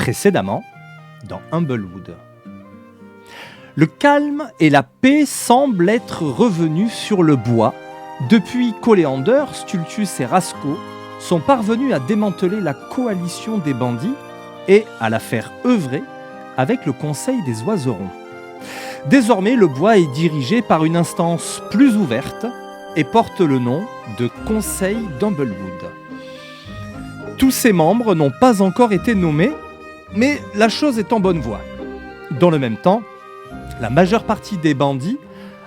Précédemment, dans Humblewood. Le calme et la paix semblent être revenus sur le bois depuis qu'Oléander, Stultus et Rasco sont parvenus à démanteler la coalition des bandits et à la faire œuvrer avec le Conseil des Oiserons. Désormais, le bois est dirigé par une instance plus ouverte et porte le nom de Conseil d'Humblewood. Tous ses membres n'ont pas encore été nommés, mais la chose est en bonne voie. Dans le même temps, la majeure partie des bandits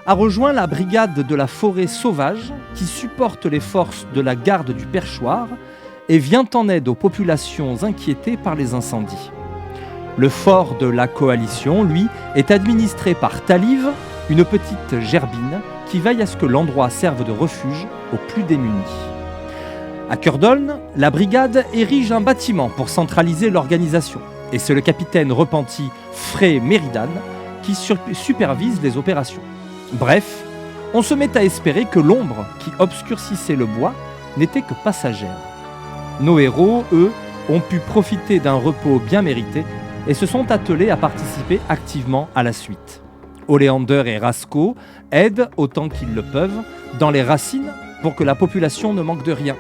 a rejoint la brigade de la forêt sauvage qui supporte les forces de la garde du perchoir et vient en aide aux populations inquiétées par les incendies. Le fort de la coalition, lui, est administré par Taliv, une petite gerbine qui veille à ce que l'endroit serve de refuge aux plus démunis. À Curdoln, la brigade érige un bâtiment pour centraliser l'organisation, et c'est le capitaine repenti Frey Meridan qui supervise les opérations. Bref, on se met à espérer que l'ombre qui obscurcissait le bois n'était que passagère. Nos héros, eux, ont pu profiter d'un repos bien mérité et se sont attelés à participer activement à la suite. Oléander et Rasco aident autant qu'ils le peuvent dans les racines pour que la population ne manque de rien.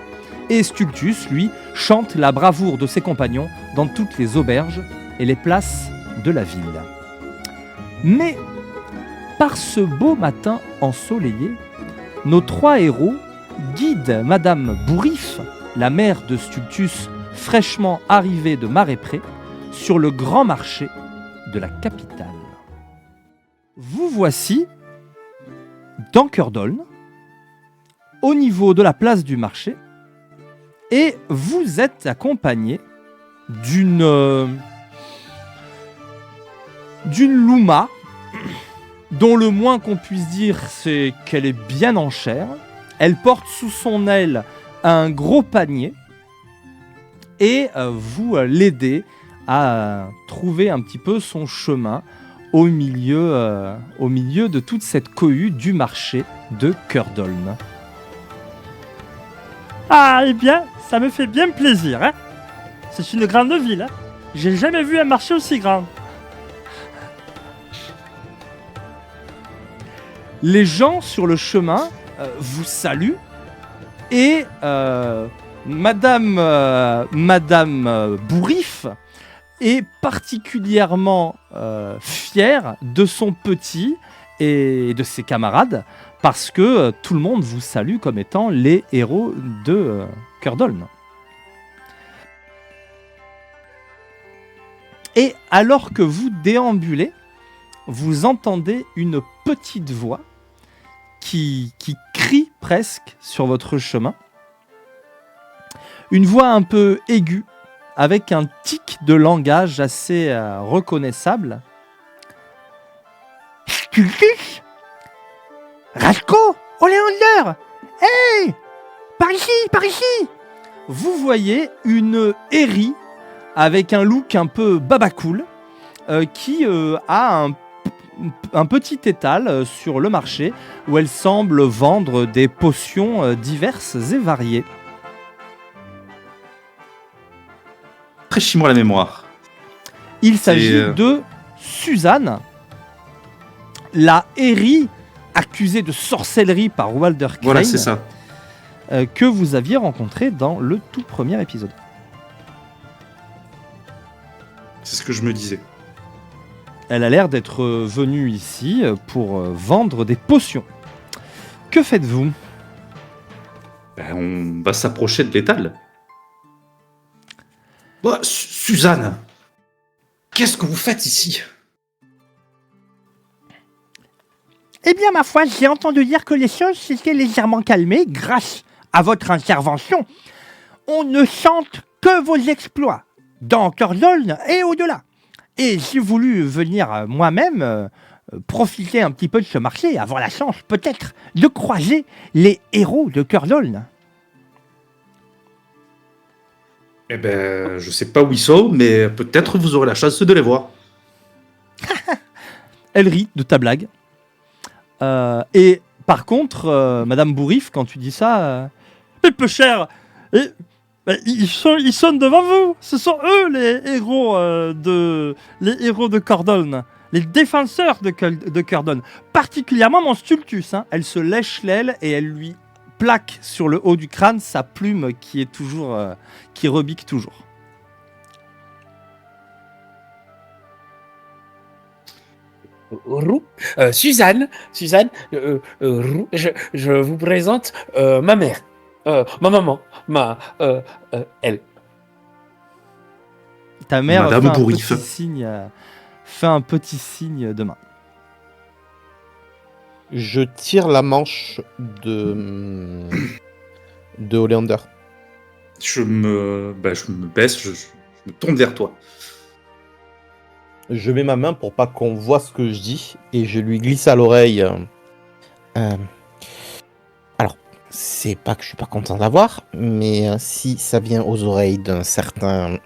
Et Stultus, lui, chante la bravoure de ses compagnons dans toutes les auberges et les places de la ville. Mais, par ce beau matin ensoleillé, nos trois héros guident Madame Bourrif, la mère de Stultus, fraîchement arrivée de Marais-Pré, sur le grand marché de la capitale. Vous voici dans Curdoln, au niveau de la place du marché, et vous êtes accompagné d'une louma, dont le moins qu'on puisse dire, c'est qu'elle est bien en chair. Elle porte sous son aile un gros panier, et vous l'aidez à trouver un petit peu son chemin au milieu de toute cette cohue du marché de Curdoln. Ah, eh bien, ça me fait bien plaisir, hein. C'est une grande ville, hein. J'ai jamais vu un marché aussi grand. Les gens sur le chemin vous saluent et Madame Bourrif est particulièrement fière de son petit et de ses camarades parce que tout le monde vous salue comme étant les héros de Curdoln. Et alors que vous déambulez, vous entendez une petite voix qui crie presque sur votre chemin. Une voix un peu aiguë, avec un tic de langage assez reconnaissable. Stultus, Rasco, Oléander, hey, par ici. Vous voyez une Hérie avec un look un peu babacool qui a un petit étal sur le marché où elle semble vendre des potions diverses et variées. Rafraîchis-moi la mémoire. Il s'agit de Suzanne, la Hérie accusée de sorcellerie par Walder Crane. Voilà, c'est ça. Que vous aviez rencontrée dans le tout premier épisode. C'est ce que je me disais. Elle a l'air d'être venue ici pour vendre des potions. Que faites-vous ? Ben, on va s'approcher de l'étal. Oh, Suzanne, qu'est-ce que vous faites ici ? Eh bien, ma foi, j'ai entendu dire que les choses s'étaient légèrement calmées grâce à votre intervention. On ne chante que vos exploits dans Curdoln et au-delà. Et j'ai voulu venir moi-même profiter un petit peu de ce marché, avoir la chance peut-être de croiser les héros de Curdoln. Eh ben, je sais pas où ils sont, mais peut-être vous aurez la chance de les voir. Elle rit de ta blague. Et par contre, Madame Bourrif, quand tu dis ça... Mais peu cher. Ils sont devant vous. Ce sont eux les héros de Cordon, les défenseurs de Cordon. Particulièrement mon Stultus. Hein. Elle se lèche l'aile et elle lui plaque sur le haut du crâne sa plume qui rebique toujours. Roux. Suzanne, je vous présente ma mère, ma maman, elle. Ta mère Madame Bourrif. fait un petit signe de main. Je tire la manche de Oleander. Je me baisse, je me tourne vers toi. Je mets ma main pour pas qu'on voit ce que je dis et je lui glisse à l'oreille. Alors, c'est pas que je suis pas content d'avoir, mais si ça vient aux oreilles d'une certaine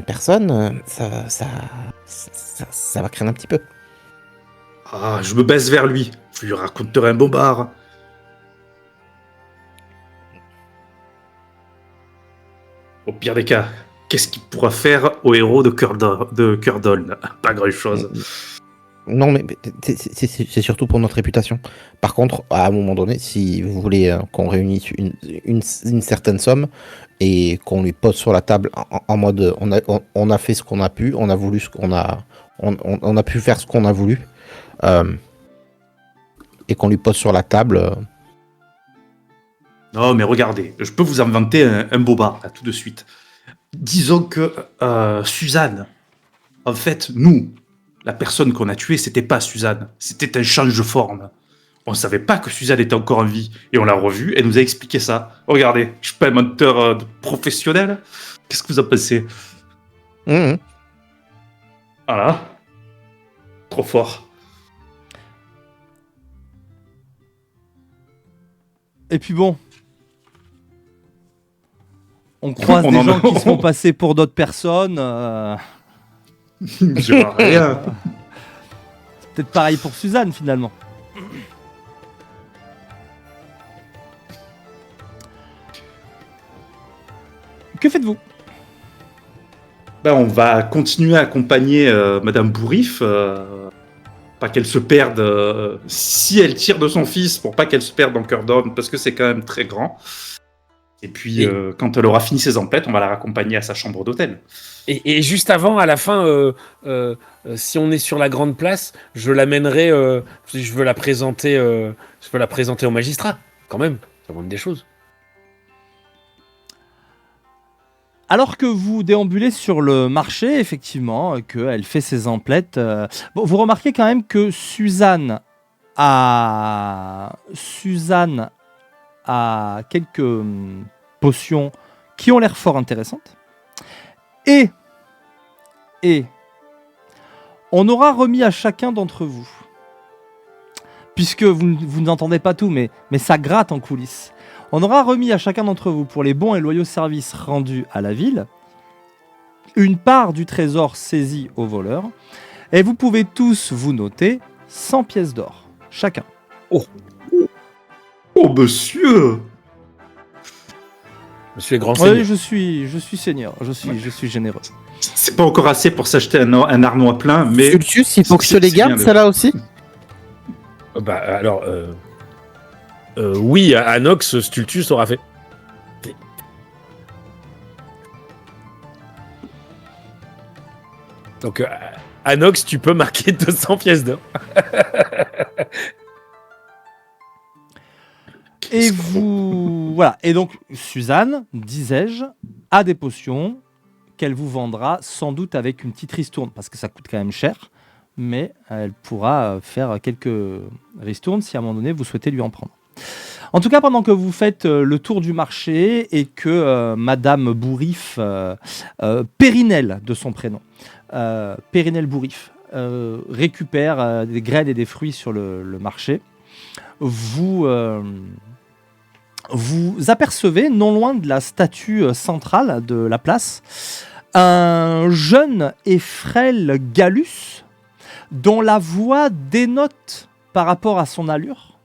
personne, ça va craindre un petit peu. Ah, je me baisse vers lui. Je lui raconterai un bobard. Au pire des cas, qu'est-ce qu'il pourra faire au héros de Curdol? Pas grand-chose. Non, mais c'est surtout pour notre réputation. Par contre, à un moment donné, si vous voulez qu'on réunisse une certaine somme et qu'on lui pose sur la table en mode on a fait ce qu'on a pu, on a voulu ce qu'on a, on a pu faire ce qu'on a voulu, et qu'on lui pose sur la table. Non, mais regardez, je peux vous inventer un bobard, là, tout de suite. Disons que Suzanne, en fait, nous, la personne qu'on a tuée, c'était pas Suzanne, c'était un change de forme. On savait pas que Suzanne était encore en vie, et on l'a revue, elle nous a expliqué ça. Regardez, je suis pas un menteur professionnel. Qu'est-ce que vous en pensez? Voilà. Trop fort. Et puis bon, on croise des gens qui se font passer pour d'autres personnes. Je vois rien. C'est peut-être pareil pour Suzanne finalement. Que faites-vous? Ben, on va continuer à accompagner Madame Bourrif, pas qu'elle se perde, si elle tire de son fils, pour pas qu'elle se perde dans Curdon, parce que c'est quand même très grand. Et puis, quand elle aura fini ses emplettes, on va la raccompagner à sa chambre d'hôtel. Et juste avant, à la fin, si on est sur la grande place, je l'amènerai. Je veux la présenter au magistrat, quand même. Ça montre des choses. Alors que vous déambulez sur le marché, effectivement, qu'elle fait ses emplettes, bon, vous remarquez quand même que Suzanne a quelques potions qui ont l'air fort intéressantes. Et on aura remis à chacun d'entre vous, puisque vous n'entendez pas tout, mais ça gratte en coulisses. On aura remis à chacun d'entre vous, pour les bons et loyaux services rendus à la ville, une part du trésor saisi aux voleurs. Et vous pouvez tous vous noter 100 pièces d'or, chacun. Oh, monsieur! Monsieur est grand seigneur. Oui, je suis seigneur, je suis généreux. C'est pas encore assez pour s'acheter un arnois plein, mais... Sulcius, il faut que je te les garde, celle-là aussi? Bah alors, oui, Anox, Stultus aura fait. Donc, Anox, tu peux marquer 200 pièces d'or. Et vous... Voilà. Et donc, Suzanne, disais-je, a des potions qu'elle vous vendra sans doute avec une petite ristourne, parce que ça coûte quand même cher, mais elle pourra faire quelques ristournes si à un moment donné vous souhaitez lui en prendre. En tout cas, pendant que vous faites le tour du marché et que Madame Bourrif, Périnelle de son prénom, Périnelle Bourrif, récupère des graines et des fruits sur le marché, vous apercevez, non loin de la statue centrale de la place, un jeune et frêle Gallus dont la voix dénote par rapport à son allure.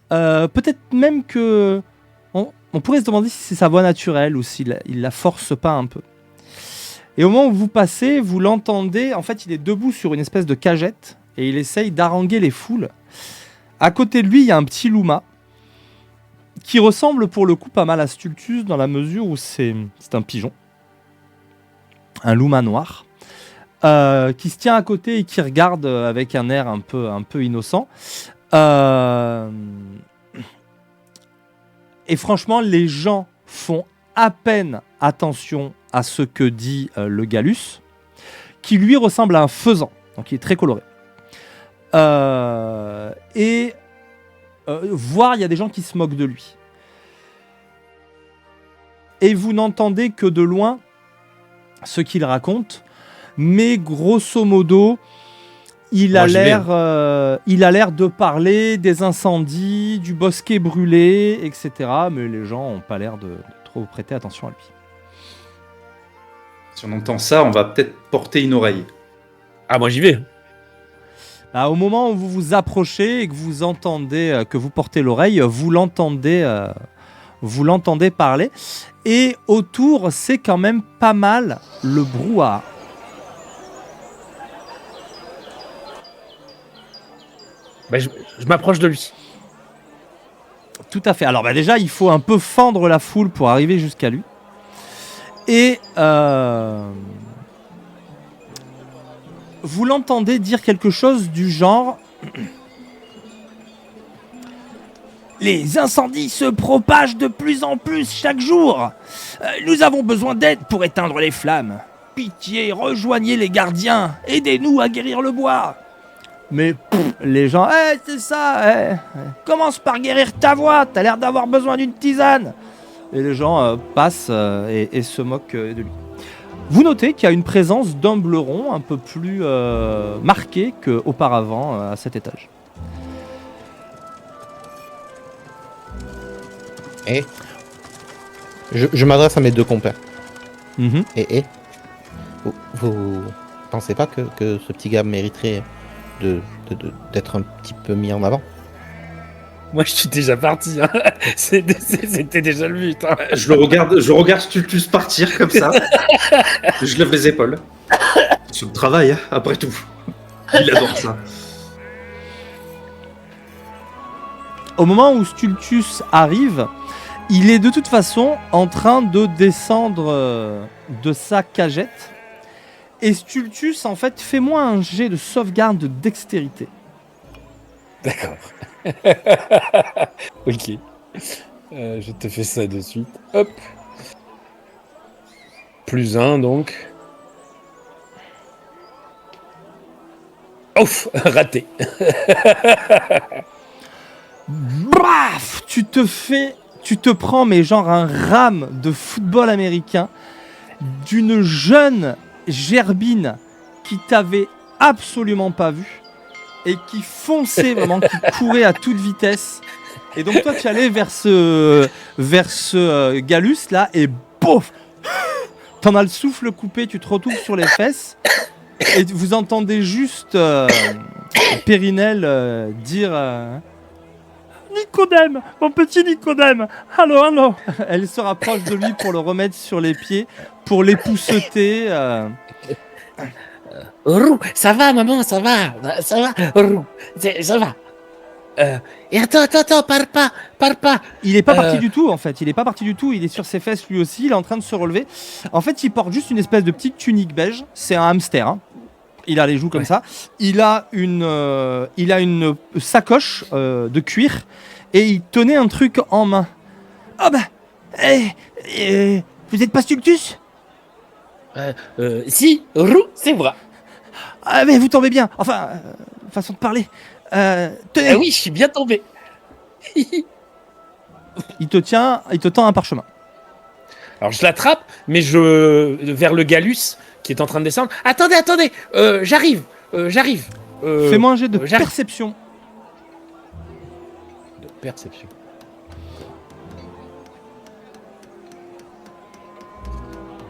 Peut-être même que On pourrait se demander si c'est sa voix naturelle ou s'il il la force pas un peu. Et au moment où vous passez, vous l'entendez. En fait, il est debout sur une espèce de cagette et il essaye d'haranguer les foules. À côté de lui, il y a un petit Luma qui ressemble pour le coup pas mal à Stultus dans la mesure où c'est un pigeon. Un Luma noir. Qui se tient à côté et qui regarde avec un air un peu innocent. Et franchement, les gens font à peine attention à ce que dit le Gallus, qui lui ressemble à un faisan, donc il est très coloré. Voire il y a des gens qui se moquent de lui. Et vous n'entendez que de loin ce qu'il raconte, mais grosso modo, il a l'air de parler des incendies, du bosquet brûlé, etc. Mais les gens n'ont pas l'air de trop prêter attention à lui. Si on entend ça, on va peut-être porter une oreille. Ah, moi j'y vais. Au moment où vous vous approchez et que vous entendez, que vous portez l'oreille, vous l'entendez parler. Et autour, c'est quand même pas mal le brouhaha. Je m'approche de lui. Tout à fait. Alors déjà, il faut un peu fendre la foule pour arriver jusqu'à lui. Et vous l'entendez dire quelque chose du genre... Les incendies se propagent de plus en plus chaque jour. Nous avons besoin d'aide pour éteindre les flammes. Pitié, rejoignez les gardiens. Aidez-nous à guérir le bois. Mais les gens, c'est ça, commence par guérir ta voix, t'as l'air d'avoir besoin d'une tisane. Et les gens passent et se moquent de lui. Vous notez qu'il y a une présence d'un bleuron un peu plus marquée qu'auparavant à cet étage. Et je m'adresse à mes deux compères. Mm-hmm. Et vous pensez pas que ce petit gars mériterait d'être un petit peu mis en avant? Moi je suis déjà parti. Hein. C'était déjà le but. Hein. Je regarde Stultus partir comme ça. Je lève les épaules. C'est le travail, hein, après tout. Il adore ça. Au moment où Stultus arrive, il est de toute façon en train de descendre de sa cagette. Et Stultus, en fait, fais-moi un jet de sauvegarde de dextérité. D'accord. Ok. Je te fais ça de suite. Hop. +1 donc. Ouf, raté. Braf, tu te prends mais genre un rame de football américain d'une jeune gerbine qui t'avait absolument pas vu et qui fonçait vraiment, qui courait à toute vitesse. Et donc toi tu allais vers ce Gallus là et bouf, t'en as le souffle coupé, tu te retrouves sur les fesses et vous entendez juste Périnelle dire Nicodème, mon petit Nicodème, allô. Elle se rapproche de lui pour le remettre sur les pieds, pour l'épousseter. Roux, ça va, maman, ça va, Roux, ça va. Et attends, pars pas. Il est pas parti du tout, en fait. Il est pas parti du tout. Il est sur ses fesses lui aussi. Il est en train de se relever. En fait, il porte juste une espèce de petite tunique beige. C'est un hamster. Hein. Il a les joues comme ça. Il a une sacoche de cuir et il tenait un truc en main. Ah vous êtes pas Stultus ? Si, Roux, c'est vrai. Ah mais vous tombez bien. Enfin, façon de parler. Tenez. Oui, je suis bien tombé. Il te tend un parchemin. Alors je l'attrape, mais vers le Gallus qui est en train de descendre. Attendez, j'arrive. Fais-moi un jet de perception. De perception.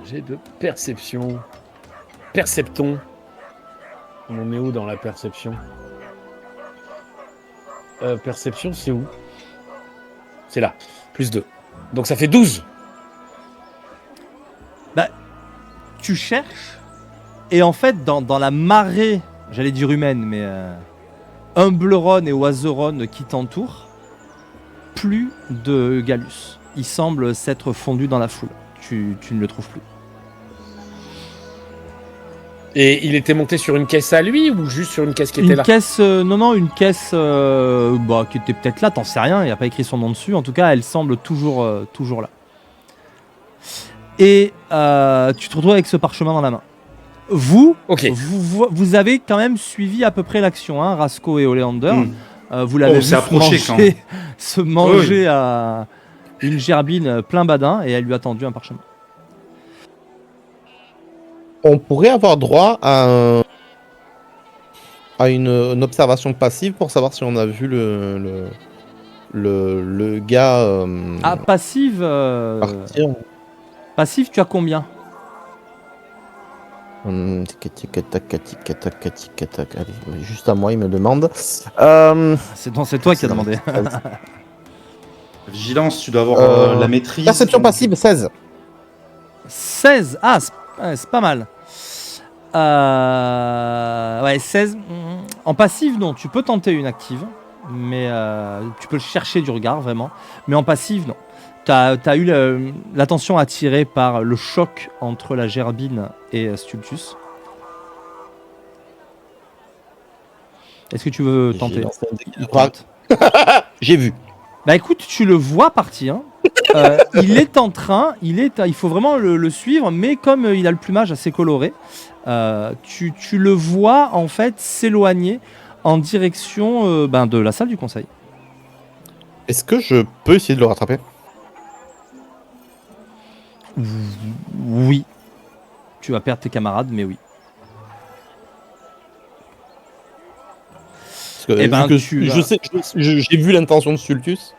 Jet de perception. Percepton. On en est où dans la perception ? Perception, c'est où ? C'est là. +2. Donc ça fait 12. Tu cherches, et en fait, dans la marée, j'allais dire humaine, mais Humbleron et Oiseron qui t'entourent, plus de Galus. Il semble s'être fondu dans la foule. Tu ne le trouves plus. Et il était monté sur une caisse à lui ou juste sur une caisse qui était Une là? caisse, non, une caisse qui était peut-être là, t'en sais rien, il n'y a pas écrit son nom dessus. En tout cas, elle semble toujours là. Et tu te retrouves avec ce parchemin dans la main. Ok. Vous avez quand même suivi à peu près l'action, hein, Rasco et Oleander. Vous l'avez vu s'est approché se manger à une gerbine plein badin et elle lui a tendu un parchemin. On pourrait avoir droit à une observation passive pour savoir si on a vu le gars Passive, partir. passive, tu as combien? Allez, juste à moi, il me demande. C'est toi qui as demandé. Vigilance, tu dois avoir la maîtrise. Perception donc- passive, 16. 16. C'est pas mal. Ouais, 16. En passive, non. Tu peux tenter une active, mais tu peux chercher du regard, vraiment. Mais en passive, non. T'as eu l'attention attirée par le choc entre la gerbine et Stultus. Est-ce que tu veux tenter? J'ai vu. Bah écoute, tu le vois partir. Il est en train, il faut vraiment le suivre, mais comme il a le plumage assez coloré, tu le vois en fait s'éloigner en direction de la salle du conseil. Est-ce que je peux essayer de le rattraper? Oui. Tu vas perdre tes camarades, mais oui. Parce que, vu que j'ai vu l'intention de Stultus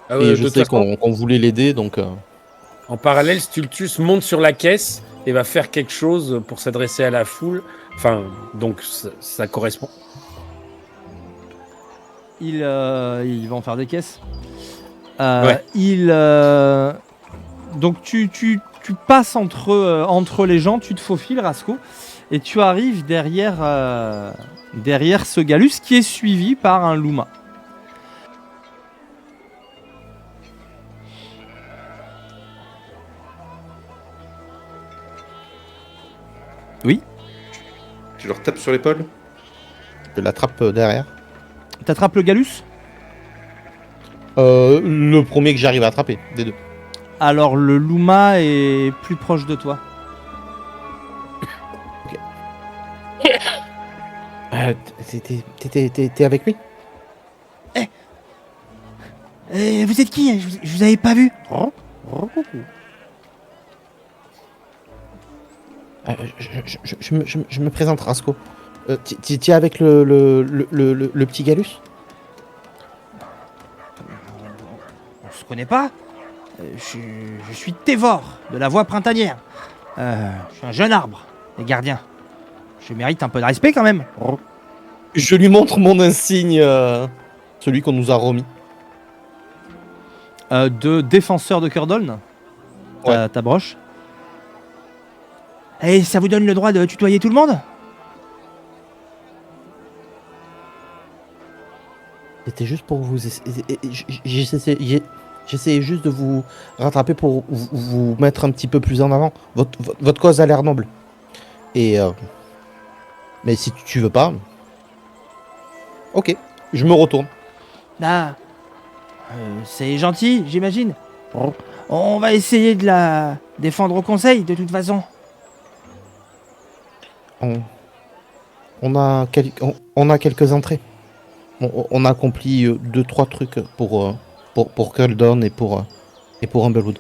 et je de sais toute façon, qu'on voulait l'aider, donc. en parallèle, Stultus monte sur la caisse et va faire quelque chose pour s'adresser à la foule. Enfin, donc ça correspond. Il va en faire des caisses. Ouais. Donc tu passes entre les gens, tu te faufiles, Rasco, et tu arrives derrière ce Galus qui est suivi par un Luma. Oui. Tu leur tapes sur l'épaule. Je l'attrape derrière. T'attrapes le Galus? Le premier que j'arrive à attraper, des deux. Alors le Luma est plus proche de toi. T'es avec lui? Vous êtes qui? Je vous avais pas vu. Je me présente, Rasco. T'es avec le petit Galus? On se connaît pas? Je suis Tévor, de la voie printanière. Je suis un jeune arbre, les gardiens. Je mérite un peu de respect quand même. Je lui montre mon insigne, celui qu'on nous a remis. De défenseur de Curdoln, ta broche. Et ça vous donne le droit de tutoyer tout le monde? C'était juste pour vous... J'essayais juste de vous rattraper pour vous mettre un petit peu plus en avant. Votre cause a l'air noble. Et... Mais si tu veux pas... Ok, je me retourne. Ah, c'est gentil, j'imagine. On va essayer de la défendre au conseil, de toute façon. On a quelques entrées. On a accompli 2-3 trucs pour Curdon et pour Humblewood.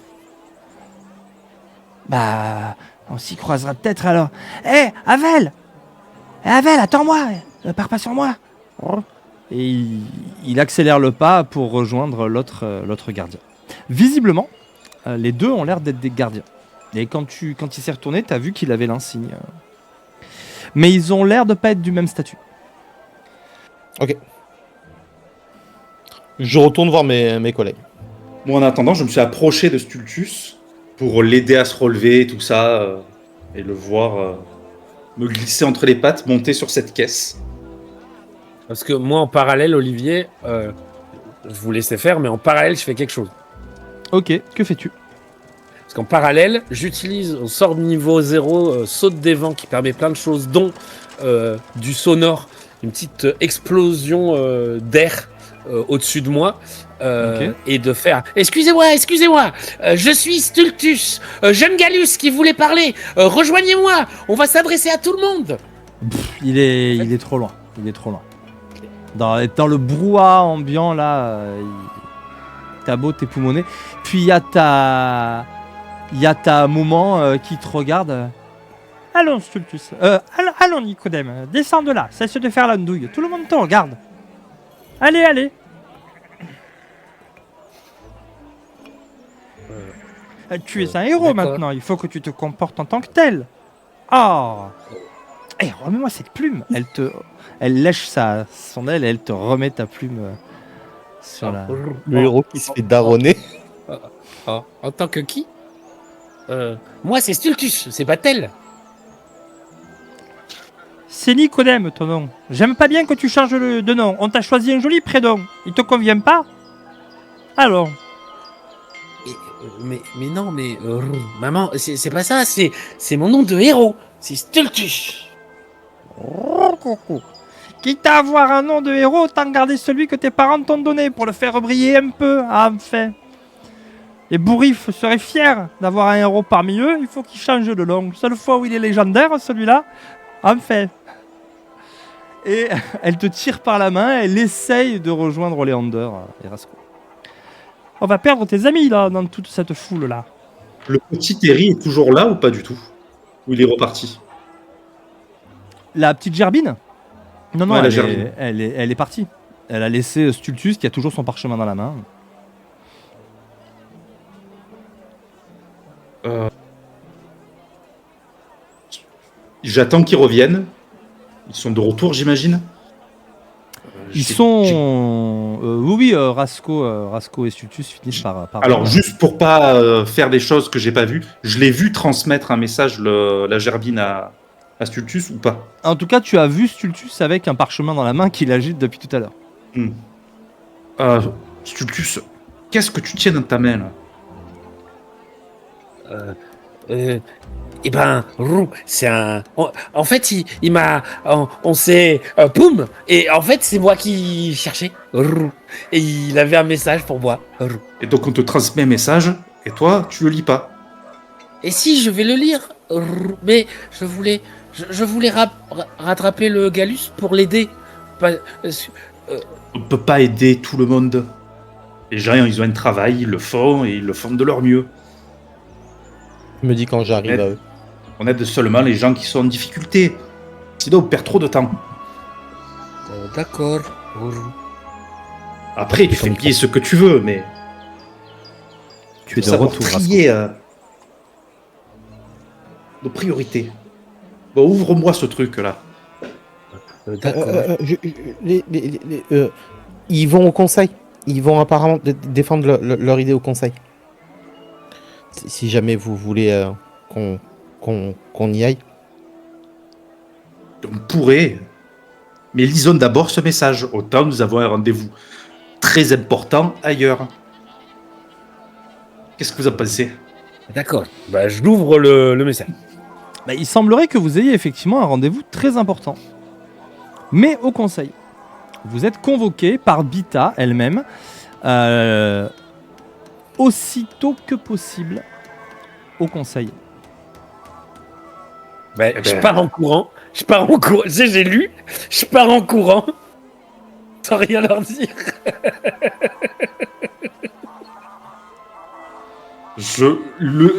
Bah, on s'y croisera peut-être alors. Hé, Avel! Avel, attends-moi! Pars pas sur moi! Et il accélère le pas pour rejoindre l'autre gardien. Visiblement, les deux ont l'air d'être des gardiens. Et quand il s'est retourné, t'as vu qu'il avait l'insigne. Mais ils ont l'air de pas être du même statut. Ok. Je retourne voir mes collègues. Moi, en attendant, je me suis approché de Stultus pour l'aider à se relever, tout ça, et le voir me glisser entre les pattes, monter sur cette caisse. Parce que moi, en parallèle, Olivier, je vous laissais faire, mais en parallèle, je fais quelque chose. Ok, que fais-tu? Parce qu'en parallèle, j'utilise un sort de niveau 0, saute des vents, qui permet plein de choses, dont du sonore, une petite explosion d'air au-dessus de moi, et de faire « Excusez-moi, je suis Stultus, jeune Gallus qui voulait parler, rejoignez-moi, on va s'adresser à tout le monde !» Il est trop loin. Il est trop loin. Dans le brouhaha ambiant, là, t'as beau t'époumoner. Puis il y a ta maman qui te regarde. Allons, Stultus. Allons, Nicodème. Descends de là. Cesse de faire l'andouille. Tout le monde te regarde. Allez. Tu es un héros d'accord. maintenant. Il faut que tu te comportes en tant que tel. Oh. Remets-moi cette plume. Elle lèche son aile et elle te remet ta plume sur la... Le héros qui se fait daronner. En tant que qui Moi, c'est Stultus, c'est pas tel. C'est Nicodème, ton nom. J'aime pas bien que tu changes de nom. On t'a choisi un joli prénom. Il te convient pas? Alors, Mais non, maman, c'est pas ça, c'est mon nom de héros, c'est Stultus. quitte à avoir un nom de héros, autant garder celui que tes parents t'ont donné pour le faire briller un peu, enfin. Les bourrifs seraient fiers d'avoir un héros parmi eux, il faut qu'ils changent de nom. Seule fois où il est légendaire, celui-là, enfin. Et elle te tire par la main, elle essaye de rejoindre Oleander et Rasco. On va perdre tes amis, là, dans toute cette foule-là. Le petit Terry est toujours là ou pas du tout? Ou il est reparti? La petite Gerbine? Non, Ouais, la elle, Gerbine. elle est partie. Elle a laissé Stultus qui a toujours son parchemin dans la main. J'attends qu'ils reviennent. Ils sont de retour, j'imagine. Ils sont... oui, Rasco et Stultus finissent par... Alors, juste pour pas faire des choses que j'ai pas vues, je l'ai vu transmettre un message, la Gerbine à Stultus ou pas? En tout cas, tu as vu Stultus avec un parchemin dans la main qu'il agite depuis tout à l'heure. Stultus, qu'est-ce que tu tiens dans ta main là? Eh ben, Roux, c'est un... En fait, il m'a... On s'est... Poum. Et en fait, c'est moi qui cherchais. Roux. Et il avait un message pour moi. Roux. Et donc on te transmet un message et toi, tu le lis pas. Et si, je vais le lire. Roux. Mais je voulais... Je voulais rattraper le Gallus pour l'aider. On peut pas aider tout le monde. Les gens, ils ont un travail, ils le font et ils le font de leur mieux. Je me dis quand j'arrive à eux. On aide seulement les gens qui sont en difficulté. Sinon, on perd trop de temps. D'accord. Après, tu fais bien ce que tu veux, mais... Tu es de savoir retour, trier nos priorités. Bon, ouvre-moi ce truc-là. D'accord. Ils vont au conseil. Ils vont apparemment défendre leur idée au conseil. Si jamais vous voulez qu'on y aille. On pourrait. Mais lisons d'abord ce message. Autant nous avons un rendez-vous très important ailleurs. Qu'est-ce que vous en pensez? D'accord. Bah, je l'ouvre le message. Bah, il semblerait que vous ayez effectivement un rendez-vous très important. Mais au conseil. Vous êtes convoqué par Bita elle-même. Aussitôt que possible au conseil. Ben, je pars en courant. J'ai lu. Je pars en courant. Sans rien leur dire.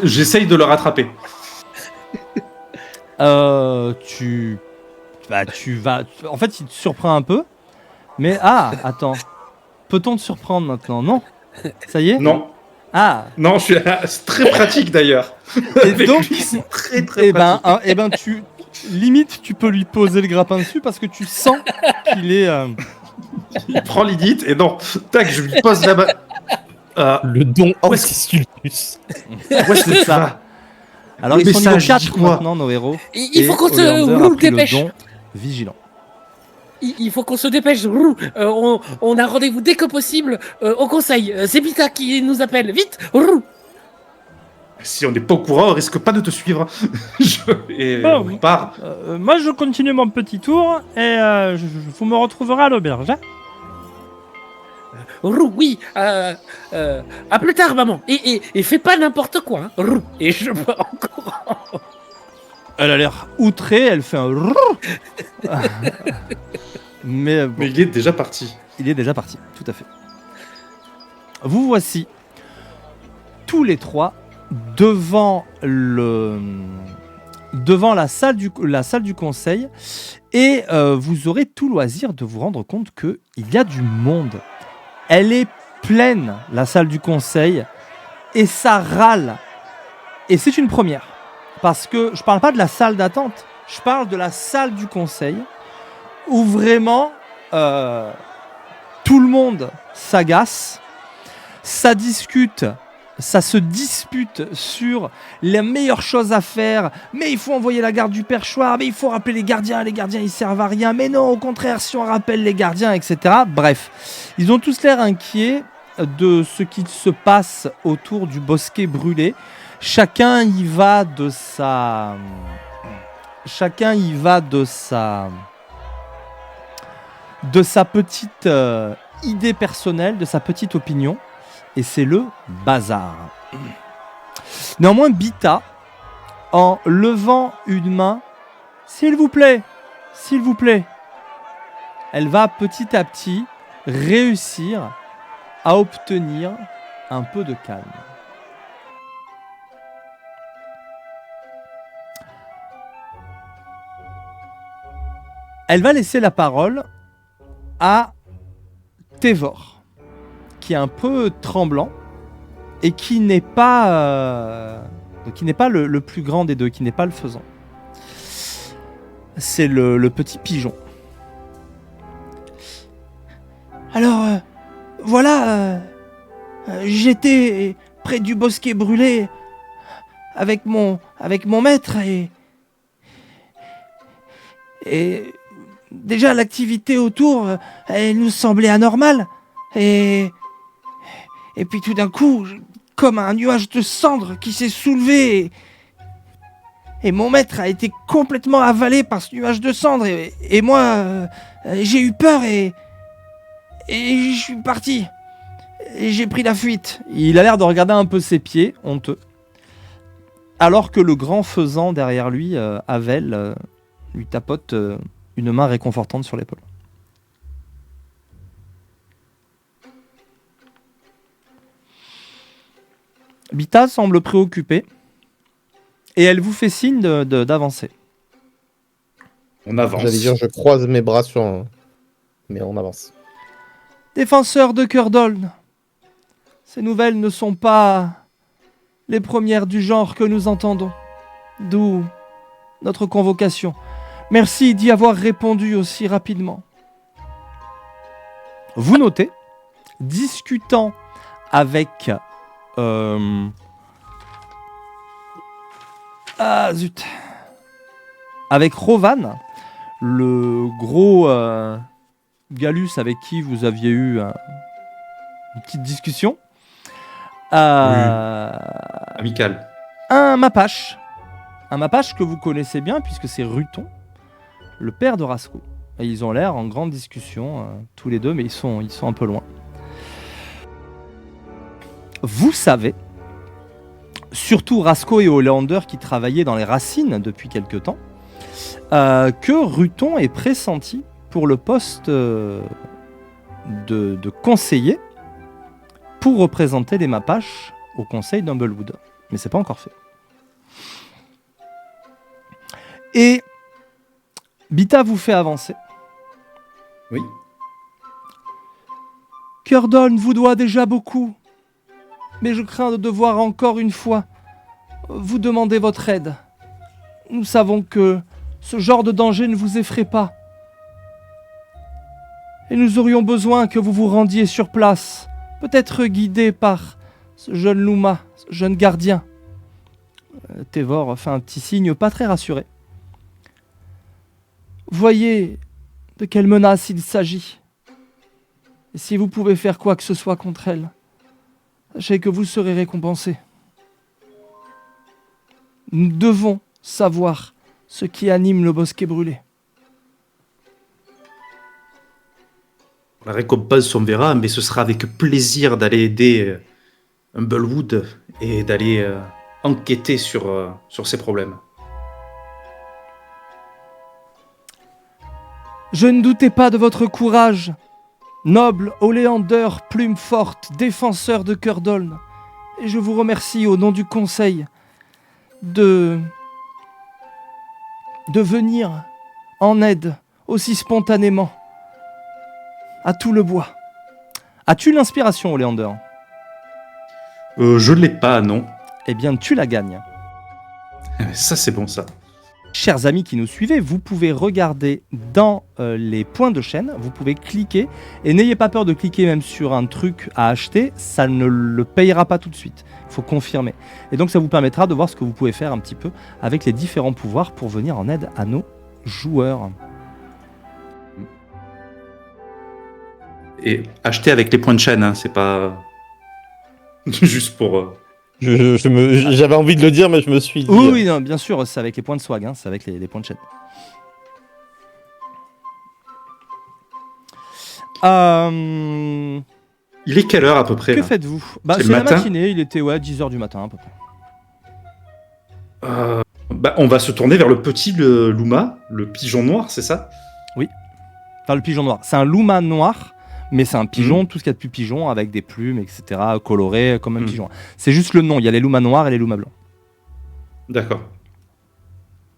J'essaye de le rattraper. Tu vas... En fait, il te surprend un peu. Mais attends. Peut-on te surprendre maintenant? Non? Ça y est? Non. Non, c'est très pratique d'ailleurs. Et donc, c'est très très pratique. tu peux lui poser le grappin dessus parce que tu sens qu'il est... Il prend l'idite et non, tac, je lui pose la main. Le don Où est-ce Ancestulus. où est-ce que tu vas? Alors Le ils sont niveau message, 4 dis-moi. maintenant, nos héros. Il faut Et qu'on se Oleander a roule pris le dépêche. don vigilant. Il faut qu'on se dépêche. Roux. On a rendez-vous dès que possible au conseil. C'est Bita qui nous appelle. Vite. Roux. Si on n'est pas au courant, on risque pas de te suivre. Et Bon. on part. Moi, je continue mon petit tour et vous me retrouverez à l'auberge. Hein. Roux, oui. À plus tard, maman. Et fais pas n'importe quoi. Hein. Roux. Et je pars en courant. Elle a l'air outrée, elle fait un mais bon, Mais il est déjà parti. il est déjà parti, tout à fait. Vous voici tous les trois devant la salle du conseil et vous aurez tout loisir de vous rendre compte qu'il y a du monde. Elle est pleine, la salle du conseil, et ça râle. Et c'est une première. Parce que je parle pas de la salle d'attente, je parle de la salle du conseil où vraiment tout le monde s'agace, ça discute, ça se dispute sur les meilleures choses à faire. Mais il faut envoyer la garde du perchoir, mais il faut rappeler les gardiens ils servent à rien. Mais non, au contraire, si on rappelle les gardiens, etc. Bref, ils ont tous l'air inquiets de ce qui se passe autour du bosquet brûlé. Chacun y va de sa petite idée personnelle, de sa petite opinion, et c'est le bazar. Néanmoins, Bita, en levant une main, s'il vous plaît, elle va petit à petit réussir à obtenir un peu de calme. Elle va laisser la parole à Tévor, qui est un peu tremblant et qui n'est pas le plus grand des deux, qui n'est pas le faisant. C'est le petit pigeon. Alors, voilà, j'étais près du bosquet brûlé avec mon maître et déjà l'activité autour, elle nous semblait anormale et puis tout d'un coup, comme un nuage de cendres qui s'est soulevé et mon maître a été complètement avalé par ce nuage de cendres et moi, j'ai eu peur et je suis parti. Et j'ai pris la fuite. Il a l'air de regarder un peu ses pieds, honteux. Alors que le grand faisan derrière lui, Havel, lui tapote une main réconfortante sur l'épaule. Bita semble préoccupée et elle vous fait signe d'avancer. On avance. J'allais dire, je croise mes bras sur. Mais on avance. Défenseur de Curdoln, ces nouvelles ne sont pas les premières du genre que nous entendons. D'où notre convocation. Merci d'y avoir répondu aussi rapidement. Vous notez, discutant avec... Avec Rovan, le gros Galus avec qui vous aviez eu une petite discussion. Amical. Un Mapache que vous connaissez bien puisque c'est Ruton, le père de Rasco. Et ils ont l'air en grande discussion tous les deux, mais ils sont un peu loin. Vous savez, surtout Rasco et Oleander qui travaillaient dans les racines depuis quelque temps, que Ruton est pressenti pour le poste de conseiller pour représenter les Mapaches au conseil d'Humblewood. Mais c'est pas encore fait. Et Bita vous fait avancer. Oui. Curdoln vous doit déjà beaucoup, mais je crains de devoir encore une fois vous demander votre aide. Nous savons que ce genre de danger ne vous effraie pas. Et nous aurions besoin que vous vous rendiez sur place peut-être guidé par ce jeune Luma, ce jeune gardien. Tévor fait un petit signe pas très rassuré. Voyez de quelle menace il s'agit. Et si vous pouvez faire quoi que ce soit contre elle, sachez que vous serez récompensé. Nous devons savoir ce qui anime le bosquet brûlé. La récompense, on verra, mais ce sera avec plaisir d'aller aider Humblewood et d'aller enquêter sur ces problèmes. Je ne doutais pas de votre courage, noble Oleander, plume forte, défenseur de Curdoln. Et je vous remercie au nom du conseil de venir en aide aussi spontanément à tout le bois. As-tu l'inspiration, Oleander? Je l'ai pas, non. Eh bien, tu la gagnes. Ça, c'est bon, ça. Chers amis qui nous suivez, vous pouvez regarder dans les points de chaîne, vous pouvez cliquer, et n'ayez pas peur de cliquer même sur un truc à acheter, ça ne le payera pas tout de suite, il faut confirmer. Et donc ça vous permettra de voir ce que vous pouvez faire un petit peu avec les différents pouvoirs pour venir en aide à nos joueurs. Et acheter avec les points de chaîne, hein, c'est pas juste pour... J'avais envie de le dire, mais je me suis dit... Oui, oui, non, bien sûr, c'est avec les points de swag, hein, c'est avec les points de chaîne. Il est quelle heure à peu près Que là faites-vous? C'est C'est le la matin matinée, il était 10h du matin à peu près. On va se tourner vers le petit Luma, le pigeon noir, c'est ça? Enfin, le pigeon noir. C'est un Luma noir, mais c'est un pigeon, tout ce qu'il y a de plus pigeon, avec des plumes, etc., coloré comme un pigeon. C'est juste le nom, il y a les Luma noirs et les Luma blancs. D'accord.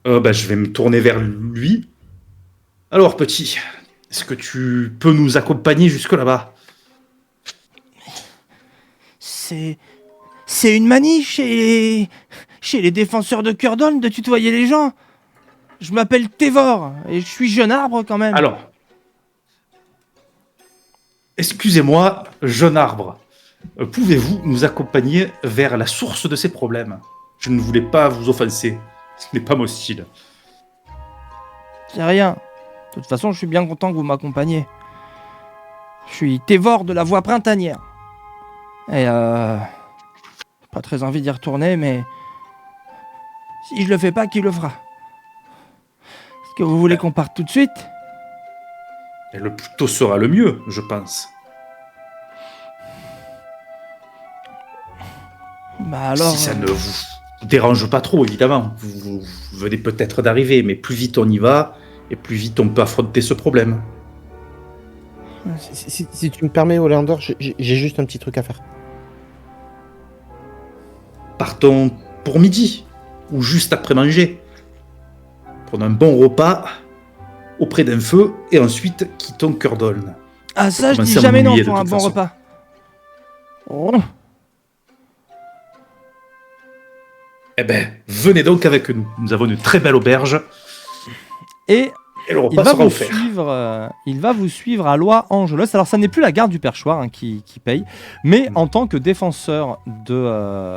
Je vais me tourner vers lui. Alors, petit, est-ce que tu peux nous accompagner jusque là-bas? C'est une manie chez les défenseurs de Curdoln de tutoyer les gens. Je m'appelle Tévor et je suis jeune arbre quand même. Alors, excusez-moi, jeune arbre, pouvez-vous nous accompagner vers la source de ces problèmes? Je ne voulais pas vous offenser, ce n'est pas mon style. C'est rien. De toute façon, je suis bien content que vous m'accompagniez. Je suis Tévor de la voie printanière. Et pas très envie d'y retourner, mais si je le fais pas, qui le fera? Est-ce que vous voulez qu'on parte tout de suite? Et le plus tôt sera le mieux, je pense. Bah alors. Si ça ne vous dérange pas trop, évidemment. Vous venez peut-être d'arriver, mais plus vite on y va, et plus vite on peut affronter ce problème. Si tu me permets, Oleander, j'ai juste un petit truc à faire. Partons pour midi, ou juste après manger. Prenons un bon repas auprès d'un feu, et ensuite quittons Curdoln. Ah ça, je dis commencer à jamais non m'ennuyer de pour un toute bon façon. repas. Oh. Eh ben, venez donc avec nous. Nous avons une très belle auberge, Et et le il repas va, sera vous offert. suivre à Loi Angelos. Alors, ça n'est plus la garde du perchoir qui paye, mais en tant que défenseur de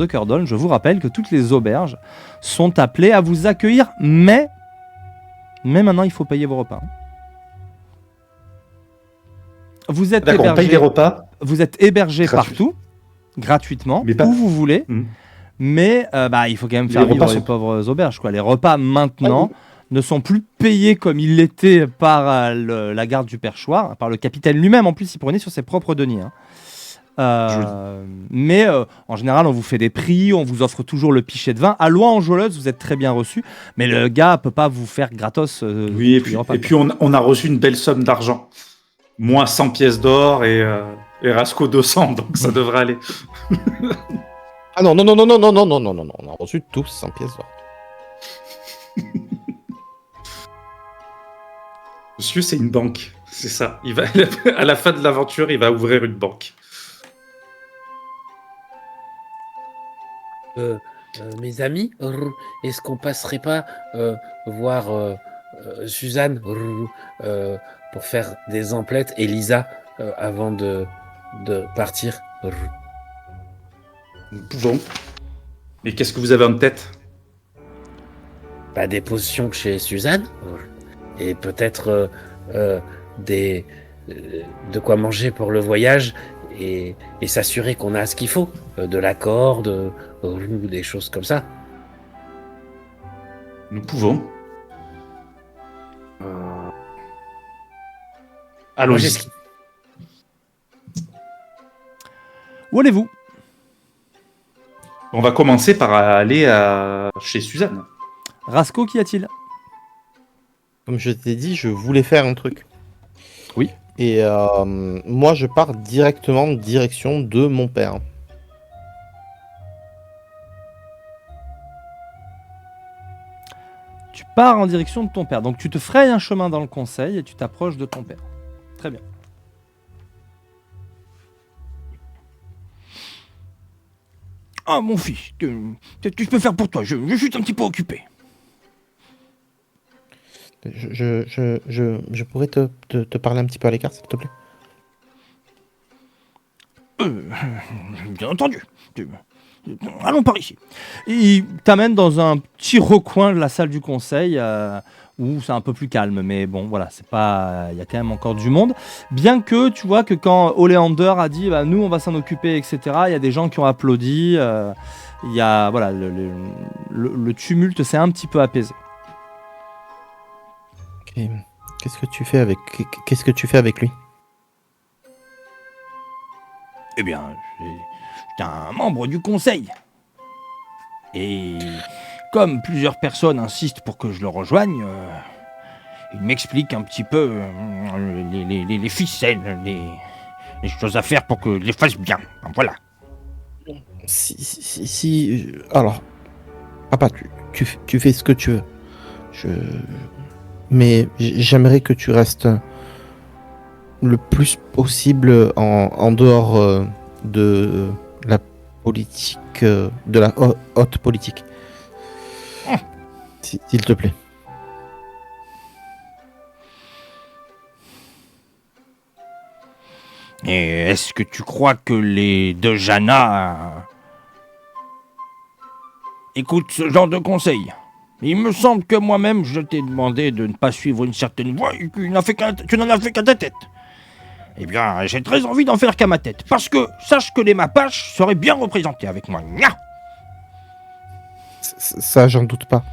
Curdoln, je vous rappelle que toutes les auberges sont appelées à vous accueillir, mais maintenant, il faut payer vos repas. Vous êtes D'accord, on paye les repas. Vous êtes hébergé Gratuit. partout, gratuitement, Mais pas- où vous voulez. Mhm. Mais il faut quand même Les faire vivre repas les sont- pauvres auberges, quoi. Les repas maintenant ne sont plus payés comme ils l'étaient par la garde du perchoir, par le capitaine lui-même. En plus, il prenait sur ses propres deniers. Mais en général, on vous fait des prix, on vous offre toujours le pichet de vin. À Loi Angelos, vous êtes très bien reçu, mais le gars peut pas vous faire gratos. Oui, tous les repas, et quoi. puis on a reçu une belle somme d'argent. Moi, 100 pièces d'or et Rasco 200, donc ça devrait aller. Ah non, on a reçu tous 100 pièces d'or. Monsieur, c'est une banque, c'est ça. Il va, à la fin de l'aventure, il va ouvrir une banque. Mes amis, est-ce qu'on passerait pas voir Suzanne pour faire des emplettes et Lisa avant de de partir. Nous pouvons. Mais qu'est-ce que vous avez en tête? Bah, des potions chez Suzanne et peut-être des de quoi manger pour le voyage et s'assurer qu'on a ce qu'il faut, de la corde ou des choses comme ça. Nous pouvons. Moi, Allons-y. j'ai ce qu'il- Où allez-vous? On va commencer par aller chez Suzanne. Rasco, qu'y a-t-il? Comme je t'ai dit, je voulais faire un truc. Oui. Et moi, je pars directement en direction de mon père. Tu pars en direction de ton père. Donc tu te frayes un chemin dans le conseil et tu t'approches de ton père. Très bien. Ah, mon fils, qu'est-ce que je peux faire pour toi? Je suis un petit peu occupé. Je pourrais te parler un petit peu à l'écart, s'il te plaît? Bien entendu. Allons par ici. Il t'amène dans un petit recoin de la salle du conseil où c'est un peu plus calme. Mais bon, voilà, c'est pas. Il y a quand même encore du monde. Bien que tu vois que quand Oleander a dit bah, nous on va s'en occuper, etc., il y a des gens qui ont applaudi. Il y a. Voilà, le tumulte s'est un petit peu apaisé. Ok. Qu'est-ce que tu fais avec lui? Eh bien, j'étais un membre du conseil. Et comme plusieurs personnes insistent pour que je le rejoigne, il m'explique un petit peu les ficelles, les choses à faire pour que je les fasse bien. Enfin, voilà. Alors, papa, tu fais ce que tu veux. Mais j'aimerais que tu restes le plus possible en dehors de la politique, de la haute politique. S'il te plaît. Et est-ce que tu crois que les deux Jana écoutent ce genre de conseils? Il me semble que moi-même, je t'ai demandé de ne pas suivre une certaine voie et que tu n'en as fait qu'à ta tête. Eh bien, j'ai très envie d'en faire qu'à ma tête, parce que sache que les Mapaches seraient bien représentés avec moi. Nya. Ça, j'en doute pas.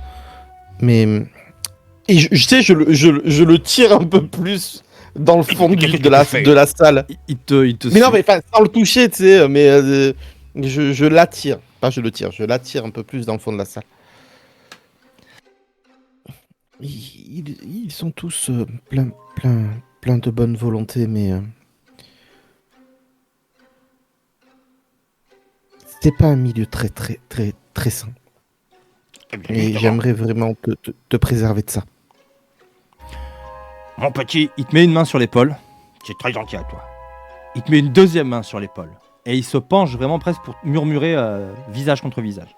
Mais... Et je sais, je le tire un peu plus dans le fond de la salle. Il te Mais non, mais sans le toucher, tu sais, mais je l'attire. Pas je le tire, je l'attire un peu plus dans le fond de la salle. Ils sont tous plein de bonne volonté, mais c'est pas un milieu très sain. Eh bien, Et évidemment. j'aimerais vraiment te préserver de ça. Mon petit, Il te met une main sur l'épaule. c'est très gentil à toi. Il te met une deuxième main sur l'épaule. Et il se penche vraiment presque pour murmurer visage contre visage.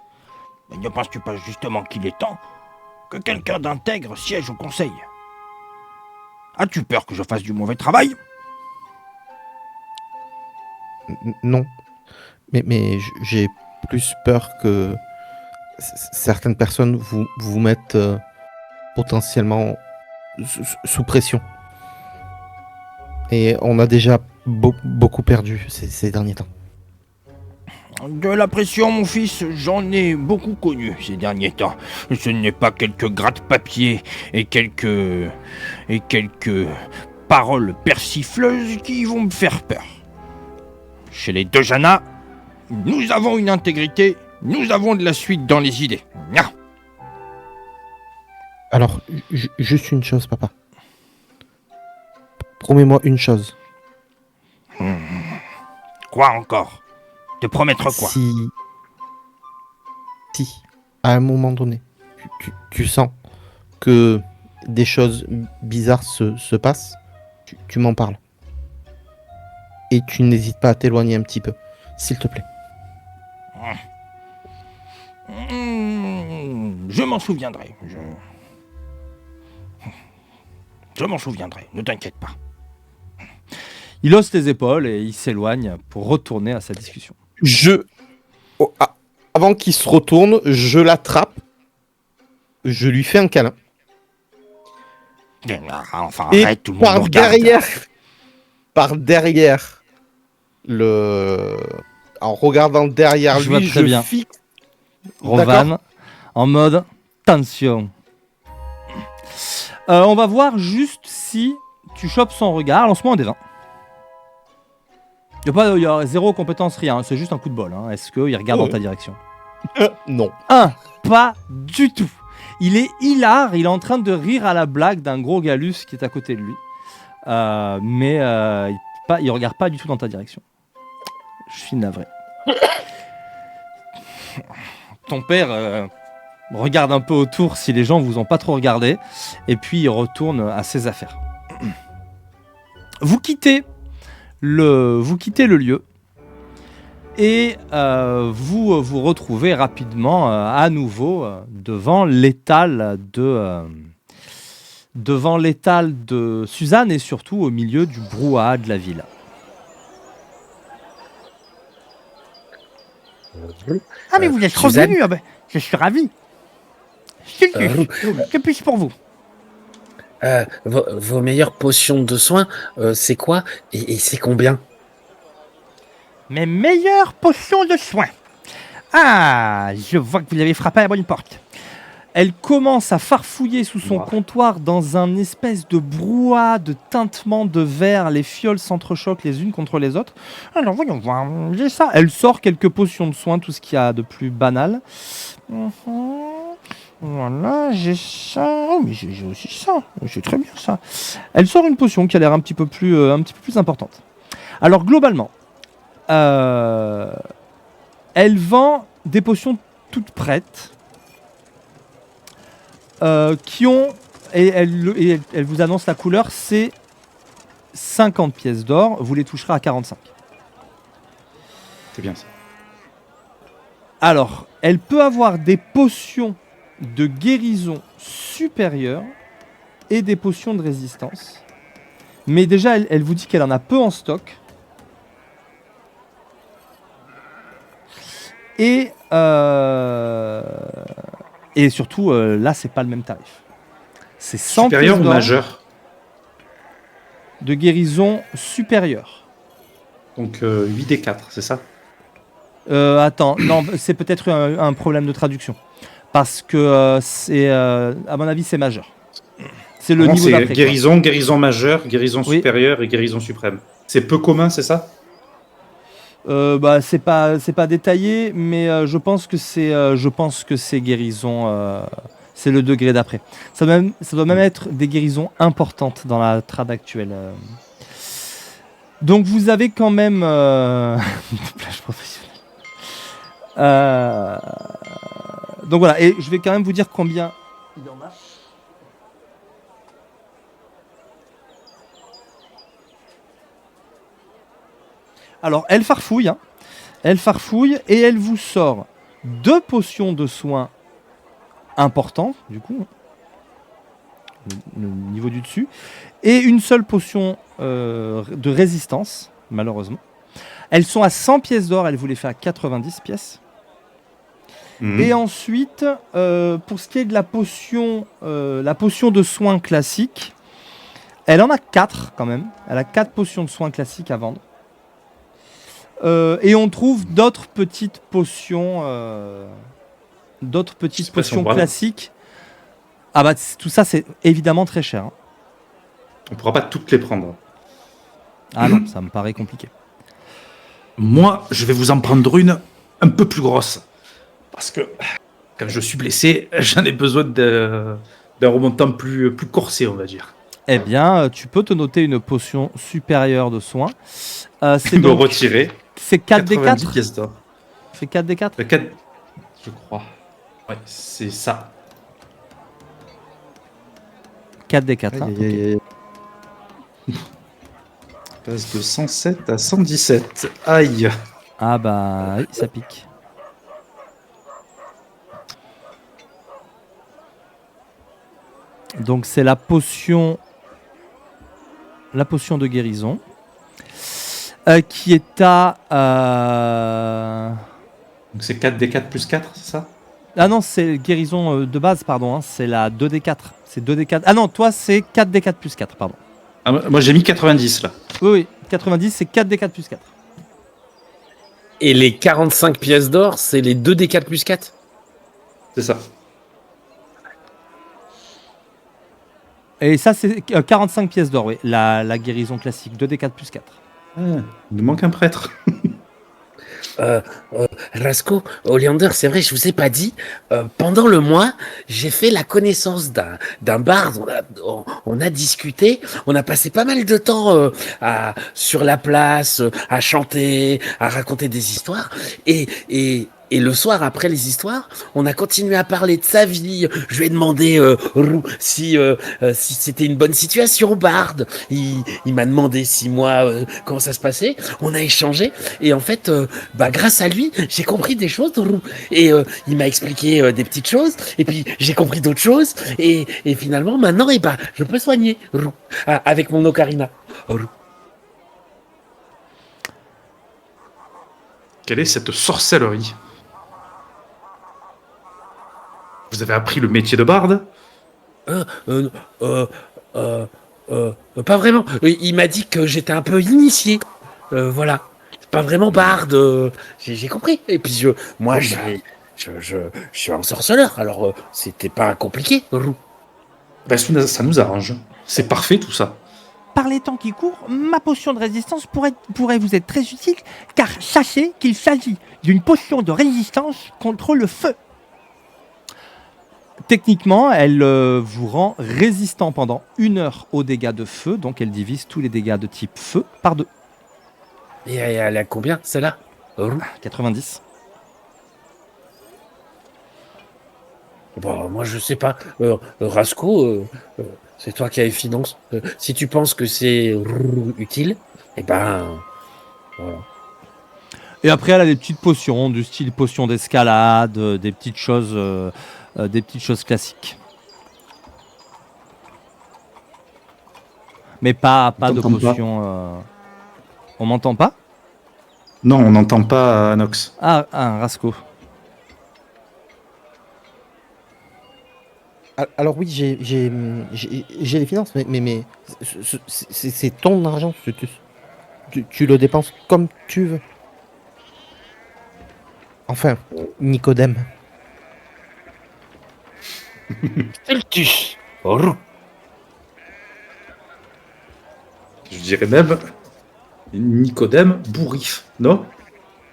Mais ne penses-tu pas justement qu'il est temps que quelqu'un d'intègre siège au conseil? As-tu peur que je fasse du mauvais travail? Non. Mais j'ai plus peur que certaines personnes vous mettent potentiellement sous pression. Et on a déjà beaucoup perdu ces derniers temps. De la pression, mon fils, j'en ai beaucoup connu ces derniers temps. Ce n'est pas quelques gratte-papier et quelques paroles persifleuses qui vont me faire peur. Chez les deux Jana, nous avons une intégrité, nous avons de la suite dans les idées. Nya. Alors, juste une chose, papa. Promets-moi une chose. Quoi encore? Te promettre quoi? Si, à un moment donné, tu sens que des choses bizarres se passent, tu m'en parles. Et tu n'hésites pas à t'éloigner un petit peu, s'il te plaît. Je m'en souviendrai. Je m'en souviendrai, ne t'inquiète pas. Il hausse les épaules et il s'éloigne pour retourner à sa discussion. Avant qu'il se retourne, je l'attrape. Je lui fais un câlin. Enfin, Et arrête, tout le monde nous regarde. par derrière, en regardant derrière Je vois lui, très bien. fixe. Rovan, en mode tension. On va voir juste si tu chopes son regard. Lance-moi un des 20. Il y a zéro compétence, rien. C'est juste un coup de bol. Hein. Est-ce qu'il regarde dans ta direction? Non. Pas du tout. Il est hilar. Il est en train de rire à la blague d'un gros galus qui est à côté de lui. Mais il regarde pas du tout dans ta direction. Je suis navré. Ton père regarde un peu autour si les gens vous ont pas trop regardé, et puis il retourne à ses affaires. Vous quittez le lieu et vous vous retrouvez rapidement à nouveau devant l'étal de Suzanne et surtout au milieu du brouhaha de la ville. Ah, mais vous êtes Suzanne. revenus. Ah ben, je suis ravi. Stultus, que puis-je pour vous? Vos meilleures potions de soins, c'est quoi et c'est combien? Mes meilleures potions de soins. Ah, je vois que vous avez frappé à la bonne porte. Elle commence à farfouiller sous son comptoir dans un espèce de brouhaha de tintement de verre. Les fioles s'entrechoquent les unes contre les autres. Alors, voyons voir. J'ai ça. Elle sort quelques potions de soins, tout ce qu'il y a de plus banal. Voilà, j'ai ça. Oh, mais j'ai aussi ça. J'ai très bien ça. Elle sort une potion qui a l'air un petit peu plus importante. Alors globalement, elle vend des potions toutes prêtes qui ont et elle vous annonce la couleur, c'est 50 pièces d'or. Vous les toucherez à 45. C'est bien ça. Alors, elle peut avoir des potions de guérison supérieure et des potions de résistance. Mais déjà, elle vous dit qu'elle en a peu en stock. Et surtout, là, c'est pas le même tarif. C'est 100 Supérieur pièces ou d'or majeur? de guérison supérieure. Donc 8 des 4, c'est ça? Attends, non, c'est peut-être un problème de traduction. Parce que à mon avis, c'est majeur. C'est le Non, niveau c'est d'après. guérison majeure, guérison Oui. supérieure et guérison suprême. C'est peu commun, c'est ça? C'est pas détaillé, mais je pense que c'est guérison. C'est le degré d'après. Ça doit même être des guérisons importantes dans la trad actuelle. Donc vous avez quand même une plage professionnelle. Donc voilà, et je vais quand même vous dire combien il en a. Alors, elle farfouille, et elle vous sort 2 potions de soins importantes, du coup, le niveau du dessus, et une seule potion de résistance, malheureusement. Elles sont à 100 pièces d'or, elle vous les fait à 90 pièces. Et ensuite, pour ce qui est de la potion de soins classique, elle en a 4 quand même. Elle a 4 potions de soins classiques à vendre. Et on trouve d'autres petites potions, classiques. Ah bah tout ça c'est évidemment très cher. Hein. On pourra pas toutes les prendre. Ah non, ça me paraît compliqué. Moi, je vais vous en prendre une un peu plus grosse. Parce que quand je suis blessé, j'en ai besoin d'un remontant plus corsé, on va dire. Eh bien, tu peux te noter une potion supérieure de soins. C'est Me donc retirer. c'est 4 des 90 4. pièces d'or. C'est 4 des 4. 4, je crois. Ouais, c'est ça. 4 des 4. Hein, ok. Passe de 107 à 117. Aïe. Ah bah oui, ça pique. Donc c'est la potion de guérison. qui est à... Donc c'est 4d4 plus 4, c'est ça? Ah non, c'est guérison de base, pardon. Hein, c'est la 2d4. C'est 2d4. Ah non, toi, c'est 4d4 plus 4, pardon. Ah, moi j'ai mis 90 là. Oui, 90, c'est 4d4 plus 4. Et les 45 pièces d'or, c'est les 2d4 plus 4. C'est ça. Et ça, c'est 45 pièces d'or, oui. La guérison classique, 2d4 plus 4. Ah, il nous manque un prêtre. Rasco, Oleander, c'est vrai, je vous ai pas dit. Pendant le mois, j'ai fait la connaissance d'un barde. On a discuté. On a passé pas mal de temps sur la place, à chanter, à raconter des histoires. Et le soir, après les histoires, on a continué à parler de sa vie. Je lui ai demandé si c'était une bonne situation, Bard. Il m'a demandé 6 mois comment ça se passait. On a échangé. Et en fait, grâce à lui, j'ai compris des choses. Et il m'a expliqué des petites choses. Et puis, j'ai compris d'autres choses. Et finalement, maintenant, je peux soigner avec mon ocarina. Quelle est cette sorcellerie? Vous avez appris le métier de barde? Pas vraiment. Il m'a dit que j'étais un peu initié. Voilà. Pas vraiment barde. J'ai compris. Et puis je suis un sorceleur. Alors c'était pas compliqué. Ben, ça nous arrange. C'est parfait tout ça. Par les temps qui courent, ma potion de résistance pourrait vous être très utile, car sachez qu'il s'agit d'une potion de résistance contre le feu. Techniquement, elle vous rend résistant pendant 1 heure aux dégâts de feu, donc elle divise tous les dégâts de type feu par 2. Et elle a combien, celle-là? 90. Bon, moi, je sais pas. Rasco, c'est toi qui as les finances. Si tu penses que c'est utile, eh ben... voilà. Et après, elle a des petites potions, du style potion d'escalade, des petites choses classiques. Mais pas On de t'entend pas. potions... On m'entend pas? Non, on n'entend pas Nox. Ah, Rasco. Alors oui, j'ai les finances, mais c'est ton argent, tu le dépenses comme tu veux. Enfin, Nicodème. Stultus. Je dirais même Nicodème Bourrif, non?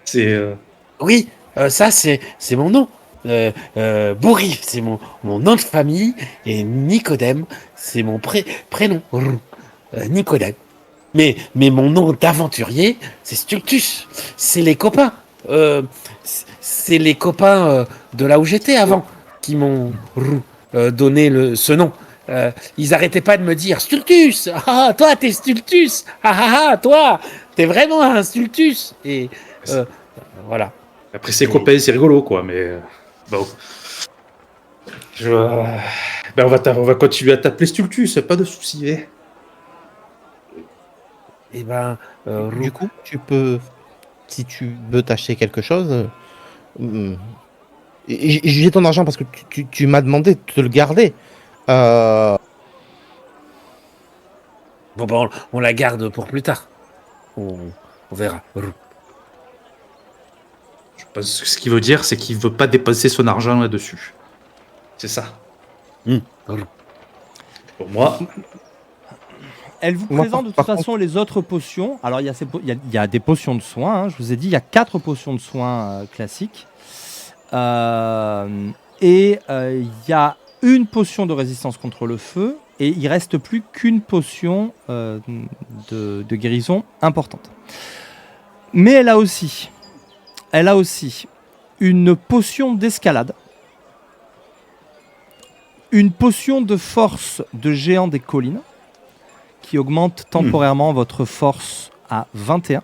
C'est... Oui, ça, c'est mon nom. Bourri, c'est mon nom de famille. Et Nicodème, c'est mon prénom. Nicodème. Mais mon nom d'aventurier, c'est Stultus. C'est les copains. C'est les copains de là où j'étais avant qui m'ont donné ce nom. Ils arrêtaient pas de me dire Stultus. Ah, toi, t'es Stultus. Ah, toi, t'es vraiment un Stultus. Et voilà. Après ses copains, c'est rigolo, quoi, mais... bon. Ben, on va continuer à t'appeler Stultus, pas de soucis. Eh. Et ben, Du coup, tu peux, si tu veux t'acheter quelque chose, j'ai ton argent parce que tu m'as demandé de te le garder. bon, on la garde pour plus tard. On verra. Je pense que ce qu'il veut dire, c'est qu'il veut pas dépenser son argent là-dessus. C'est ça. Pour moi... Elle vous Moi, présente de toute par façon les autres potions. Alors, il y a des potions de soins. Hein. Je vous ai dit, il y a 4 potions de soins classiques. Et il y a une potion de résistance contre le feu. Et il reste plus qu'une potion de guérison importante. Mais elle a aussi une potion d'escalade. Une potion de force de géant des collines, qui augmente temporairement votre force à 21.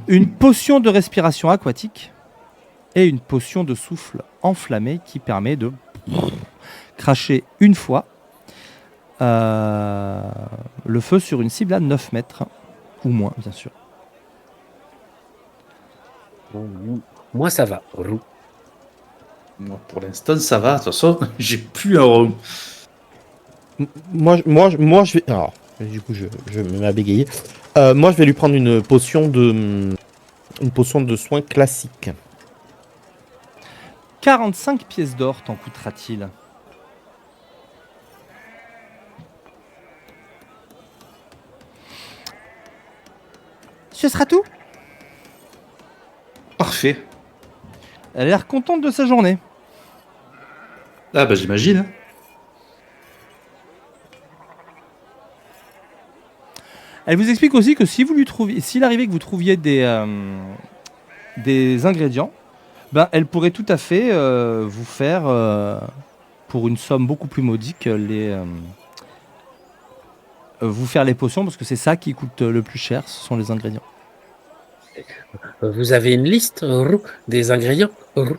Une potion de respiration aquatique et une potion de souffle enflammé qui permet de cracher une fois le feu sur une cible à 9 mètres. ou moins, bien sûr. Moi, ça va. Roux. Moi, pour l'instant, ça va. De toute façon, j'ai plus un rond. Moi, je vais. Alors, du coup, je me mets à bégayer. Moi, je vais lui prendre une potion de soins classique. 45 pièces d'or t'en coûtera-t-il? Ce sera tout? Parfait. Elle a l'air contente de sa journée. Ah bah j'imagine. Elle vous explique aussi que si vous lui trouviez, s'il arrivait que vous trouviez des ingrédients, ben elle pourrait tout à fait vous faire, pour une somme beaucoup plus modique, vous faire les potions, parce que c'est ça qui coûte le plus cher, ce sont les ingrédients. Vous avez une liste roux, des ingrédients roux.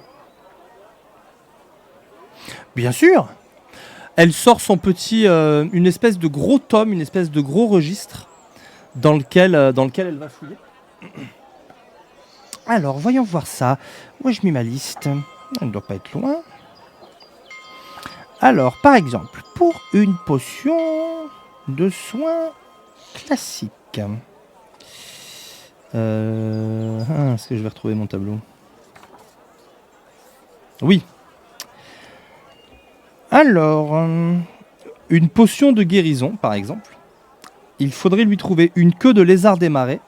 Bien sûr. Elle sort son petit, une espèce de gros tome, une espèce de gros registre dans lequel elle va fouiller. Alors, voyons voir ça. Où ai-je mis ma liste? Elle ne doit pas être loin. Alors, par exemple, pour une potion de soins classique. Est-ce que je vais retrouver mon tableau? Oui. Alors, une potion de guérison, par exemple. Il faudrait lui trouver une queue de lézard des marais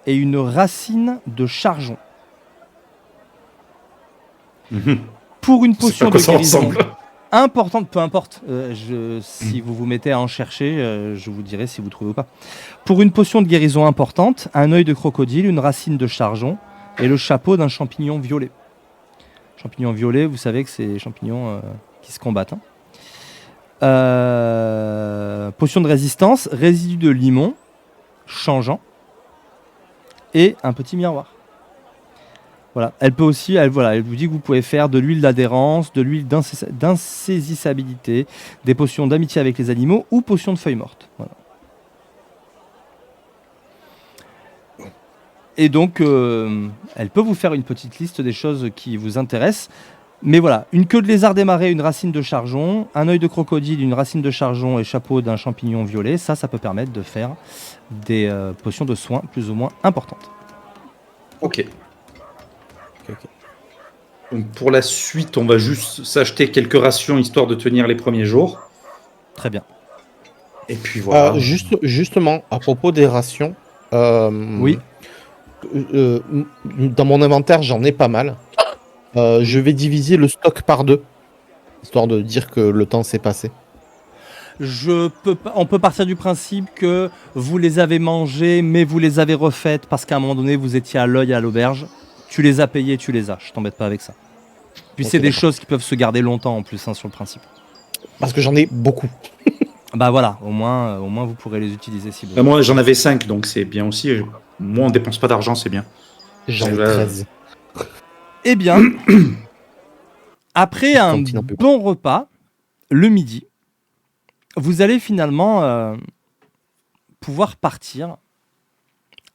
et une racine de chargeon. Pour une potion de guérison importante, peu importe, si vous vous mettez à en chercher, je vous dirai si vous trouvez ou pas. Pour une potion de guérison importante, un œil de crocodile, une racine de chargeon et le chapeau d'un champignon violet. Champignon violet, vous savez que c'est les champignons qui se combattent. Hein. Potion de résistance, résidu de limon, changeant et un petit miroir. Voilà. Elle peut aussi, elle vous dit que vous pouvez faire de l'huile d'adhérence, de l'huile d'insaisissabilité, des potions d'amitié avec les animaux ou potions de feuilles mortes. Voilà. Et donc, elle peut vous faire une petite liste des choses qui vous intéressent. Mais voilà, une queue de lézard des marais, une racine de chargeon, un œil de crocodile, une racine de chargeon et chapeau d'un champignon violet, ça peut permettre de faire des potions de soins plus ou moins importantes. Ok. Donc pour la suite, on va juste s'acheter quelques rations histoire de tenir les premiers jours. Très bien. Et puis voilà. Justement, à propos des rations, Oui. Dans mon inventaire, j'en ai pas mal. Je vais diviser le stock par 2, histoire de dire que le temps s'est passé. On peut partir du principe que vous les avez mangées, mais vous les avez refaites parce qu'à un moment donné, vous étiez à l'œil à l'auberge. Tu les as payées, tu les as. Je t'embête pas avec ça. Puis Ok, c'est des d'accord. choses qui peuvent se garder longtemps en plus, hein, sur le principe. Parce que j'en ai beaucoup. Bah voilà, au moins vous pourrez les utiliser si besoin. Moi, j'en avais 5, donc c'est bien aussi. Moi, on dépense pas d'argent, c'est bien. J'en ai Ouais. 13. Eh bien, après un Cantine un peu. bon repas, le midi, vous allez finalement pouvoir partir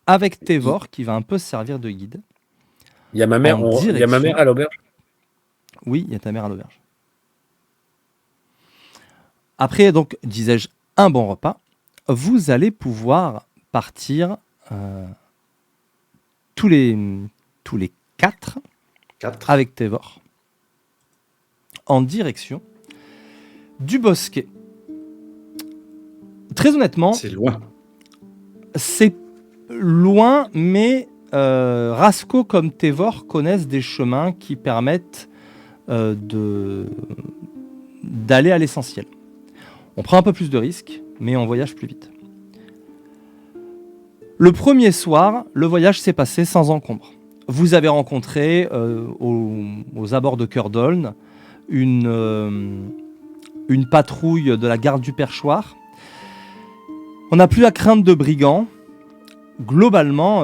avec Tévor qui va un peu servir de guide. Il y a ma mère, En il y a ma mère à l'auberge. Oui, il y a ta mère à l'auberge. Après, donc, disais-je, un bon repas, vous allez pouvoir partir tous les 4 4. avec Tévor en direction du bosquet. Très honnêtement, C'est loin. c'est loin, mais Rasco comme Tévor connaissent des chemins qui permettent d'aller à l'essentiel. On prend un peu plus de risques, mais on voyage plus vite. Le premier soir, le voyage s'est passé sans encombre. Vous avez rencontré aux abords de Curdoln une patrouille de la garde du perchoir. On n'a plus à craindre de brigands. Globalement,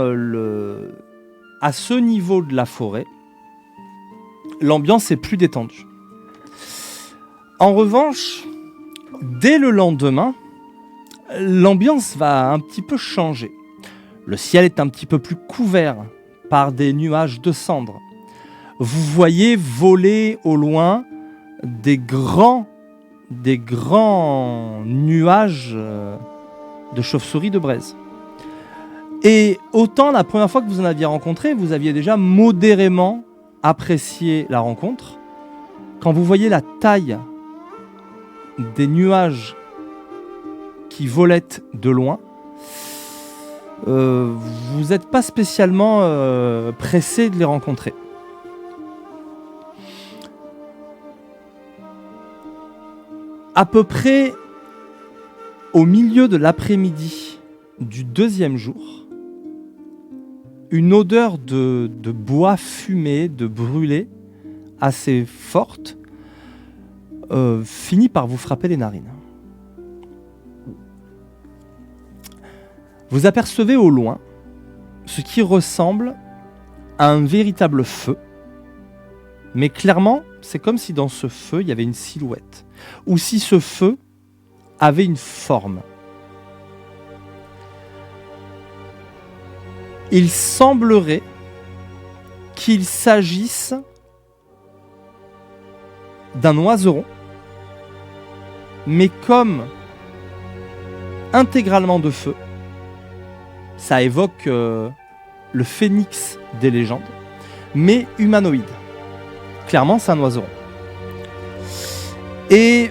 à ce niveau de la forêt, l'ambiance est plus détendue. En revanche, dès le lendemain, l'ambiance va un petit peu changer. Le ciel est un petit peu plus couvert par des nuages de cendres. Vous voyez voler au loin des grands nuages de chauves-souris de braise. Et autant la première fois que vous en aviez rencontré, vous aviez déjà modérément apprécié la rencontre. Quand vous voyez la taille des nuages qui volettent de loin, vous n'êtes pas spécialement pressé de les rencontrer. À peu près au milieu de l'après-midi du deuxième jour, une odeur de bois fumé, de brûlé, assez forte, finit par vous frapper les narines. Vous apercevez au loin ce qui ressemble à un véritable feu, mais clairement, c'est comme si dans ce feu, il y avait une silhouette, ou si ce feu avait une forme. Il semblerait qu'il s'agisse d'un oiseron, mais comme intégralement de feu, ça évoque le phénix des légendes, mais humanoïde. Clairement, c'est un oiseron. Et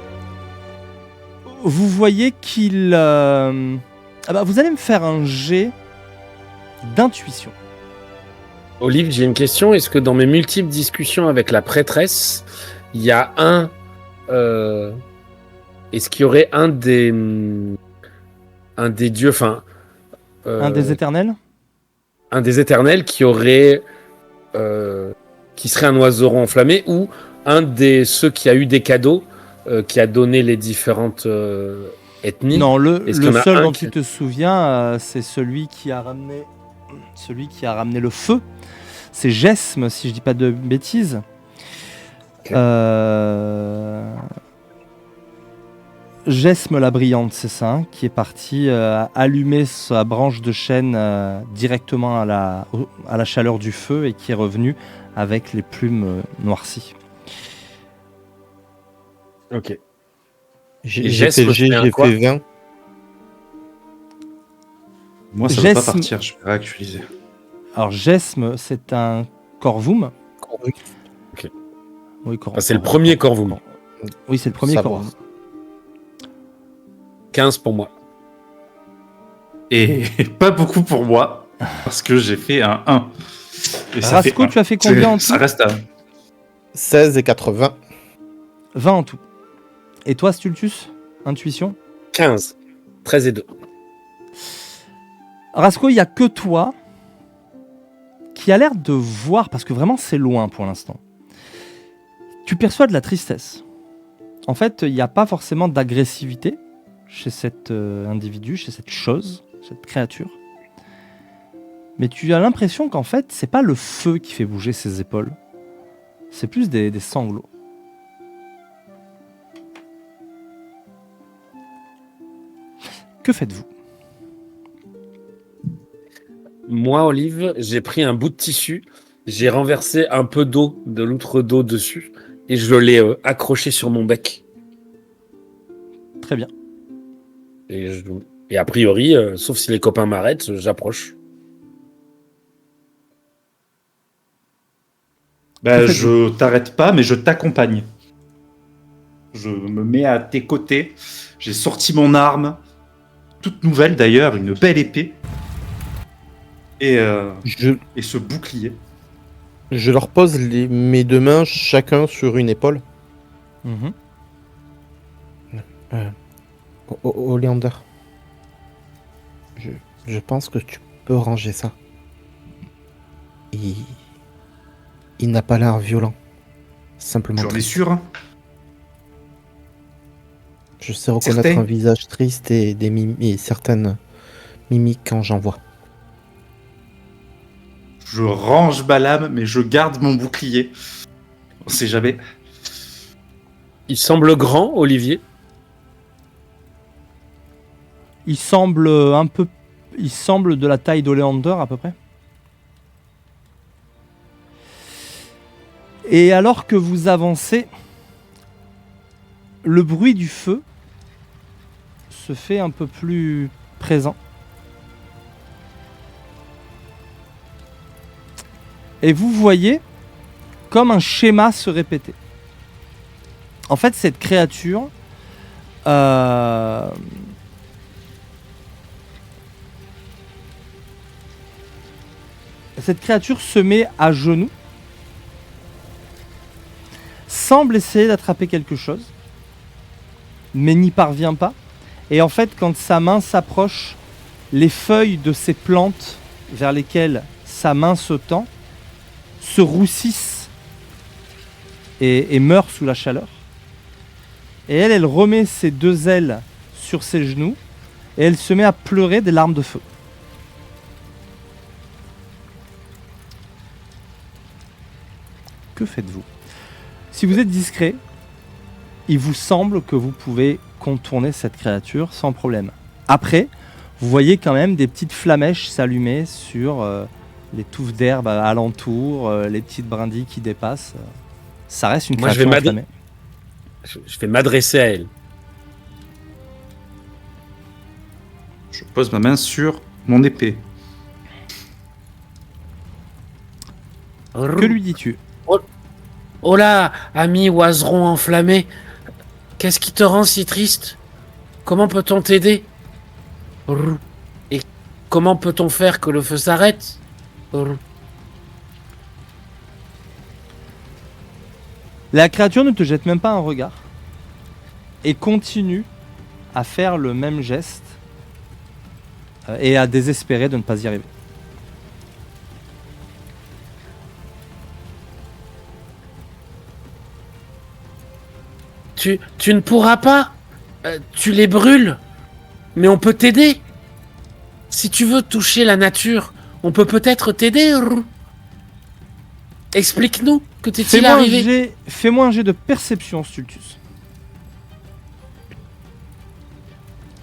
vous voyez qu'il... vous allez me faire un jet d'intuition. Olive, j'ai une question. Est-ce que dans mes multiples discussions avec la prêtresse, il y a est-ce qu'il y aurait un des dieux, Un des éternels ? un des éternels qui aurait... qui serait un oiseron enflammé, ou un des ceux qui a eu des cadeaux, qui a donné les différentes ethnies. Non, le Est-ce qu'il y en a seul un dont qui- tu te souviens, c'est celui qui a ramené le feu. C'est Gesme, si je dis pas de bêtises. Ok. Gesme la brillante, c'est ça, hein, qui est parti allumer sa branche de chêne directement à la chaleur du feu et qui est revenu avec les plumes noircies. Ok. J'ai Geste, fait le G, c'est un j'ai quoi fait 20. Moi, ça ne va pas Gesme- partir, je vais réactualiser. Alors Gesme, c'est un corvum. Ok. Oui, C'est le premier corvum. Oui, c'est le premier Savoir. corvum. 15 pour moi. Et pas beaucoup pour moi, parce que j'ai fait un 1. Et ça fait Rasco, un. tu as fait combien en tout? Ça reste à 16 et 80. 20 en tout. Et toi, Stultus? Intuition? 15. 13 et 2. Rasco, il n'y a que toi qui a l'air de voir, parce que vraiment c'est loin pour l'instant. Tu perçois de la tristesse. En fait, il n'y a pas forcément d'agressivité chez cet individu, chez cette chose, cette créature. Mais tu as l'impression qu'en fait, c'est pas le feu qui fait bouger ses épaules. C'est plus des sanglots. Que faites-vous? Moi, Olive, j'ai pris un bout de tissu, j'ai renversé un peu d'eau, de l'outre d'eau dessus, et je l'ai accroché sur mon bec. Très bien. Et a priori, sauf si les copains m'arrêtent, j'approche. Bah, je t'arrête pas, mais je t'accompagne. Je me mets à tes côtés. J'ai sorti mon arme, toute nouvelle d'ailleurs, une belle épée. Et ce bouclier. Je leur pose mes deux mains chacun sur une épaule. Mhm. Oleander, je pense que tu peux ranger ça. Il n'a pas l'air violent. Simplement J'en ai triste. sûr. Hein. Je sais reconnaître Certain. un visage triste et et certaines mimiques quand j'en vois. Je range ma lame, mais je garde mon bouclier. On sait jamais. Il semble grand, Olivier. Il semble un peu il semble de la taille d'Oléander à peu près. Et alors que vous avancez, le bruit du feu se fait un peu plus présent. Et vous voyez comme un schéma se répéter. En fait, cette créature se met à genoux, semble essayer d'attraper quelque chose, mais n'y parvient pas. Et en fait, quand sa main s'approche, les feuilles de ces plantes vers lesquelles sa main se tend se roussissent et meurent sous la chaleur. Et elle remet ses deux ailes sur ses genoux et elle se met à pleurer des larmes de feu. Que faites-vous ? Si vous êtes discret, il vous semble que vous pouvez contourner cette créature sans problème. Après, vous voyez quand même des petites flamèches s'allumer sur les touffes d'herbe alentour, les petites brindilles qui dépassent. Ça reste une créature enflammée. Je vais m'adresser à elle. Je pose ma main sur mon épée. Que lui dis-tu ? Oh là, ami oiseron enflammé, qu'est-ce qui te rend si triste? Comment peut-on t'aider? Et comment peut-on faire que le feu s'arrête? La créature ne te jette même pas un regard et continue à faire le même geste et à désespérer de ne pas y arriver. Tu ne pourras pas. Tu les brûles. Mais on peut t'aider. Si tu veux toucher la nature, on peut peut-être t'aider. Explique-nous, que t'est-il arrivé? Fais-moi un jet de perception, Stultus.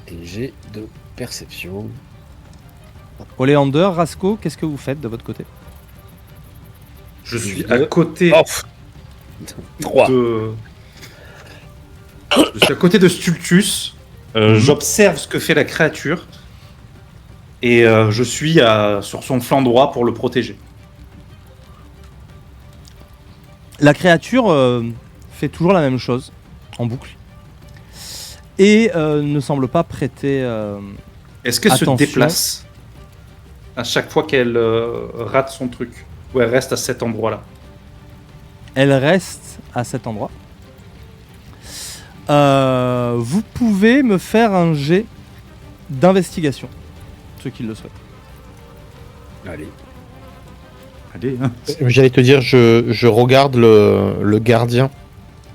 Et jet de perception. Oléander, Rasco, qu'est-ce que vous faites de votre côté? Je suis à côté 3. Je suis à côté de Stultus. J'observe ce que fait la créature. Et je suis sur son flanc droit pour le protéger. La créature fait toujours la même chose, en boucle. Et ne semble pas prêter Est-ce qu'elle se attention. déplace à chaque fois qu'elle rate son truc? Ou elle reste à cet endroit-là? Elle reste à cet endroit. Vous pouvez me faire un jet d'investigation, ceux qui le souhaitent. Allez. Allez, hein. J'allais te dire, je regarde le gardien,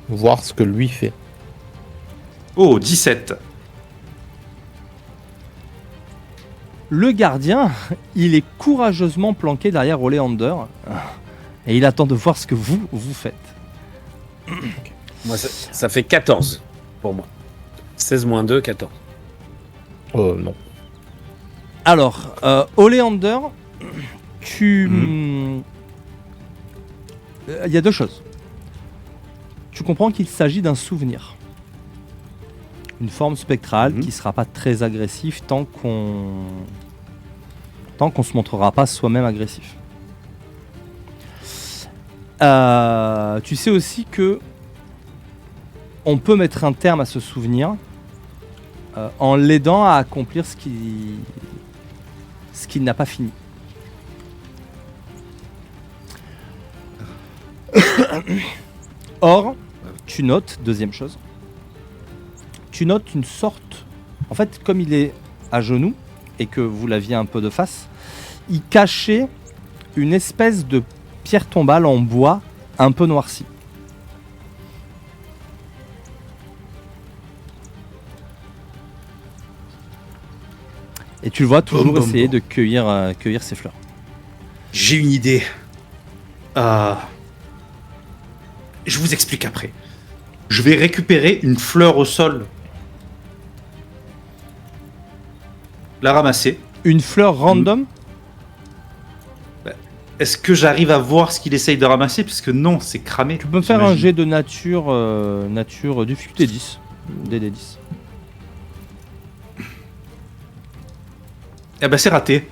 voir ce que lui fait. Oh, 17. Le gardien, il est courageusement planqué derrière Oléander et il attend de voir ce que vous faites. Moi, ça fait 14 pour moi. 16 moins 2, 14. Non. Alors, Oléander, il y a deux choses. Tu comprends qu'il s'agit d'un souvenir. Une forme spectrale qui ne sera pas très agressive tant qu'on se montrera pas soi-même agressif. Tu sais aussi que on peut mettre un terme à ce souvenir en l'aidant à accomplir ce qu'il n'a pas fini. Or, tu notes, deuxième chose, tu notes une sorte... En fait, comme il est à genoux et que vous l'aviez un peu de face, il cachait une espèce de pierre tombale en bois un peu noircie. Et tu le vois toujours essayer de cueillir ses fleurs. J'ai une idée. Je vous explique après. Je vais récupérer une fleur au sol. La ramasser. Une fleur random. Est-ce que j'arrive à voir ce qu'il essaye de ramasser? Parce que non, c'est cramé. Tu peux me faire un jet de nature, nature difficulté 10. DD10. Eh ben c'est raté.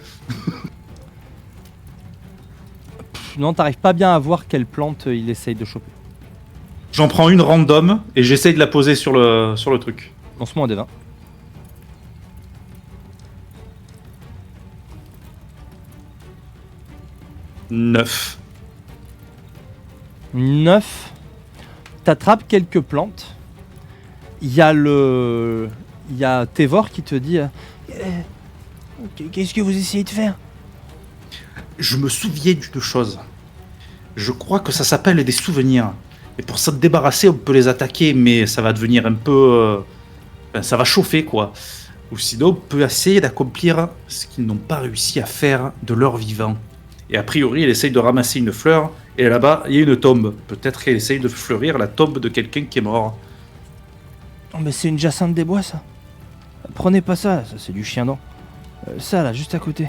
Non, t'arrives pas bien à voir quelle plante il essaye de choper. J'en prends une random et j'essaye de la poser sur le truc. Lance-moi un des 20. Neuf. 9. T'attrapes quelques plantes. Il y a Tévor qui te dit qu'est-ce que vous essayez de faire? Je me souviens d'une chose. Je crois que ça s'appelle des souvenirs. Et pour s'en débarrasser, on peut les attaquer, mais ça va devenir un peu... ça va chauffer, quoi. Ou sinon, on peut essayer d'accomplir ce qu'ils n'ont pas réussi à faire de leur vivant. Et a priori, elle essaye de ramasser une fleur, et là-bas, il y a une tombe. Peut-être qu'elle essaye de fleurir la tombe de quelqu'un qui est mort. Oh, mais c'est une jacinthe des bois, ça. Prenez pas ça, ça c'est du chien dent. Ça, là, juste à côté.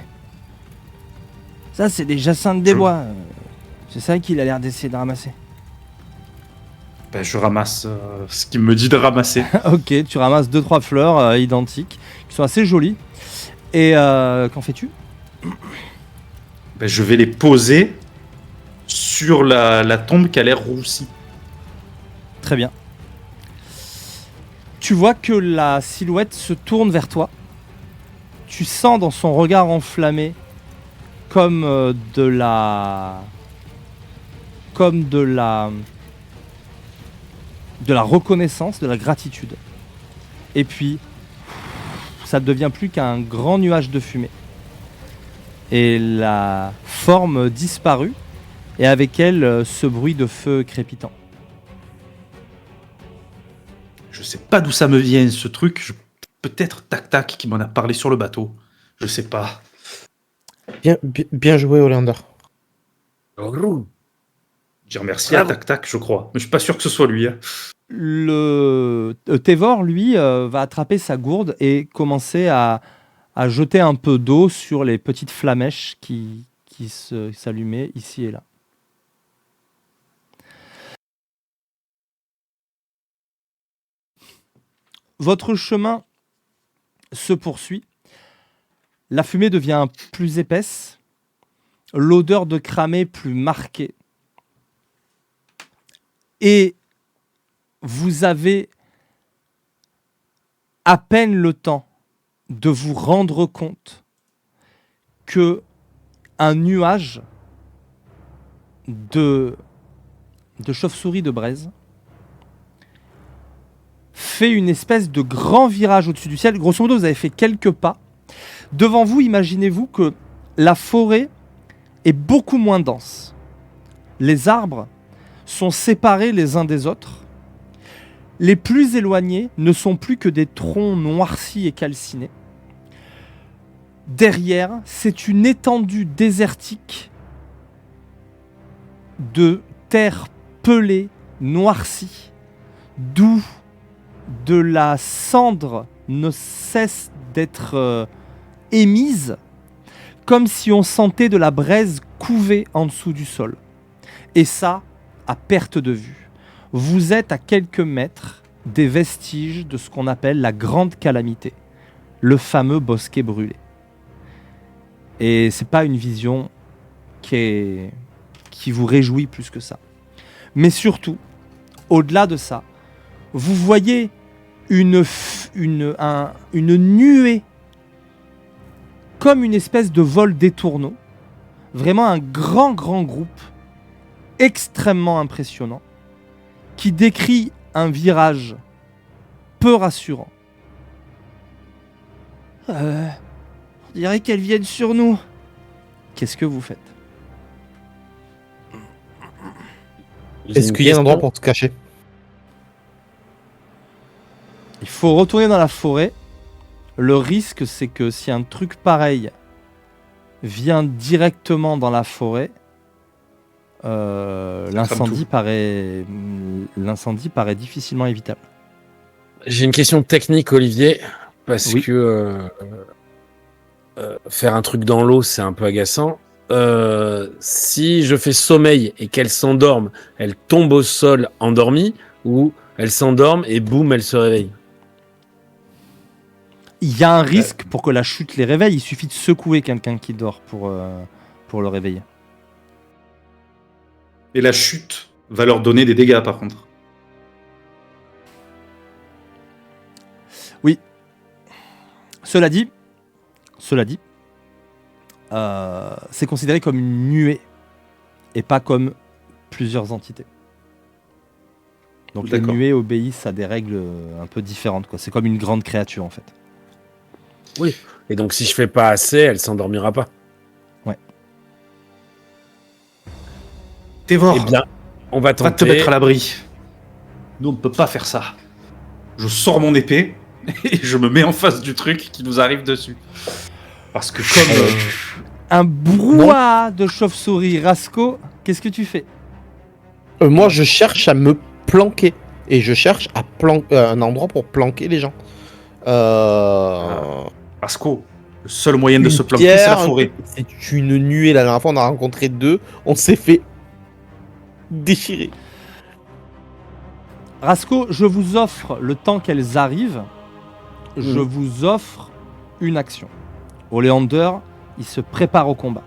Ça, c'est des jacinthes des bois. C'est ça qu'il a l'air d'essayer de ramasser. Ben, je ramasse ce qu'il me dit de ramasser. Ok, tu ramasses 2-3 fleurs identiques, qui sont assez jolies. Et qu'en fais-tu? Ben, je vais les poser sur la tombe qui a l'air roussie. Très bien. Tu vois que la silhouette se tourne vers toi. Tu sens dans son regard enflammé comme de la reconnaissance, de la gratitude. Et puis, ça ne devient plus qu'un grand nuage de fumée. Et la forme disparut, et avec elle, ce bruit de feu crépitant. Je sais pas d'où ça me vient, ce truc. Peut-être Tac Tac qui m'en a parlé sur le bateau. Je sais pas. Bien joué, Oleander. J'ai remercié à Tac Tac, je crois. Mais je suis pas sûr que ce soit lui. Hein. Tévor, lui, va attraper sa gourde et commencer à jeter un peu d'eau sur les petites flamèches qui s'allumaient ici et là. Votre chemin se poursuit. La fumée devient plus épaisse. L'odeur de cramé plus marquée. Et vous avez à peine le temps de vous rendre compte que un nuage de chauve-souris de braise fait une espèce de grand virage au-dessus du ciel. Grosso modo, vous avez fait quelques pas. Devant vous, imaginez-vous que la forêt est beaucoup moins dense. Les arbres sont séparés les uns des autres. Les plus éloignés ne sont plus que des troncs noircis et calcinés. Derrière, c'est une étendue désertique de terre pelée, noircie, d'où de la cendre ne cesse d'être émise, comme si on sentait de la braise couver en dessous du sol. Et ça, à perte de vue. Vous êtes à quelques mètres des vestiges de ce qu'on appelle la grande calamité, le fameux bosquet brûlé. Et c'est pas une vision qui vous réjouit plus que ça. Mais surtout, au-delà de ça, vous voyez une nuée, comme une espèce de vol des tourneaux, vraiment un grand groupe, extrêmement impressionnant, qui décrit un virage peu rassurant. On dirait qu'elles viennent sur nous. Qu'est-ce que vous faites? Est-ce qu'il y a un endroit pour se cacher? Il faut retourner dans la forêt. Le risque, c'est que si un truc pareil vient directement dans la forêt, l'incendie paraît difficilement évitable. J'ai une question technique, Olivier, parce Oui. que faire un truc dans l'eau, c'est un peu agaçant. Si je fais sommeil et qu'elle s'endorme, elle tombe au sol endormie, ou elle s'endorme et boum, elle se réveille. Il y a un risque pour que la chute les réveille. Il suffit de secouer quelqu'un qui dort pour le réveiller. Et la chute va leur donner des dégâts, par contre. Oui. Cela dit, c'est considéré comme une nuée et pas comme plusieurs entités. Donc les D'accord. nuées obéissent à des règles un peu différentes, quoi. C'est comme une grande créature en fait. Et donc, si je fais pas assez, elle s'endormira pas. Tévor, Eh bien, on va va te tenter. mettre à l'abri. Nous, on ne peut pas faire ça. Je sors mon épée et je me mets en face du truc qui nous arrive dessus. Parce que comme... Un brouhaha de chauve-souris. Rasco, qu'est-ce que tu fais? Moi, je cherche à me planquer. Et je cherche à un endroit pour planquer les gens. Asco, le seul moyen de Une se planquer, c'est la pierre, forêt. C'est une nuée. La dernière fois, on a rencontré 2. On s'est fait déchirer. Rasco, je vous offre le temps qu'elles arrivent. Je vous offre une action. Oleander, il se prépare au combat.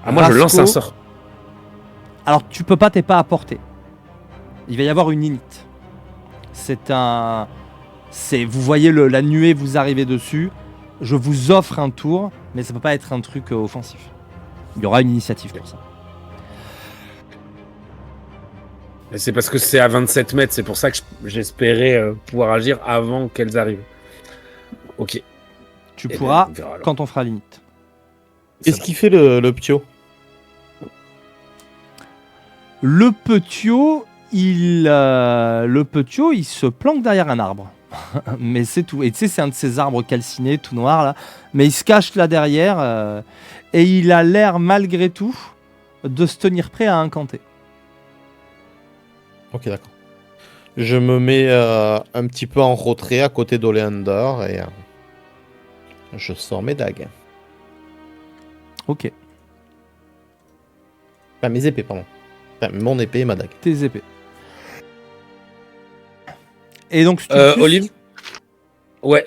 Ah, moi, je lance un Rasco, sort. Alors tu peux pas, t'es pas à portée. Il va y avoir une init. Vous voyez la nuée vous arriver dessus. Je vous offre un tour, mais ça peut pas être un truc offensif. Il y aura une initiative pour ça. Et c'est parce que c'est à 27 mètres, c'est pour ça que j'espérais pouvoir agir avant qu'elles arrivent. Ok. Tu Eh pourras ben, on verra alors. quand on fera l'init. Qu'est-ce qu'il fait le ptio? Le petio, il se planque derrière un arbre. Mais c'est tout. Et tu sais, c'est un de ces arbres calcinés, tout noir là. Mais il se cache là derrière et il a l'air malgré tout de se tenir prêt à incanter. Ok, d'accord. Je me mets un petit peu en retrait à côté d'Oleander et je sors mes dagues. Ok, Enfin, mes épées, pardon. Enfin, mon épée et ma dague. tes épées. Et donc, Olive. Ouais.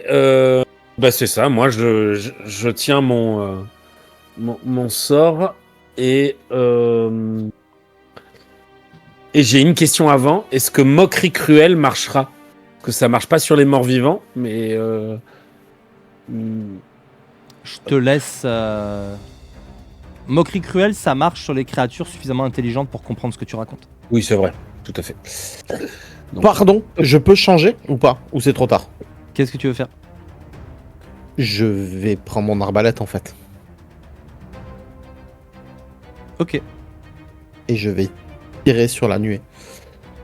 Bah c'est ça. Moi, je tiens mon sort et j'ai une question avant. Est-ce que moquerie cruelle marchera? Que ça marche pas sur les morts vivants, mais je te laisse. Moquerie cruelle, ça marche sur les créatures suffisamment intelligentes pour comprendre ce que tu racontes. oui, c'est vrai. Tout à fait. Donc, Pardon, je peux changer ou pas? Ou c'est trop tard? Qu'est-ce que tu veux faire? Je vais prendre mon arbalète en fait. Ok, Et je vais tirer sur la nuée.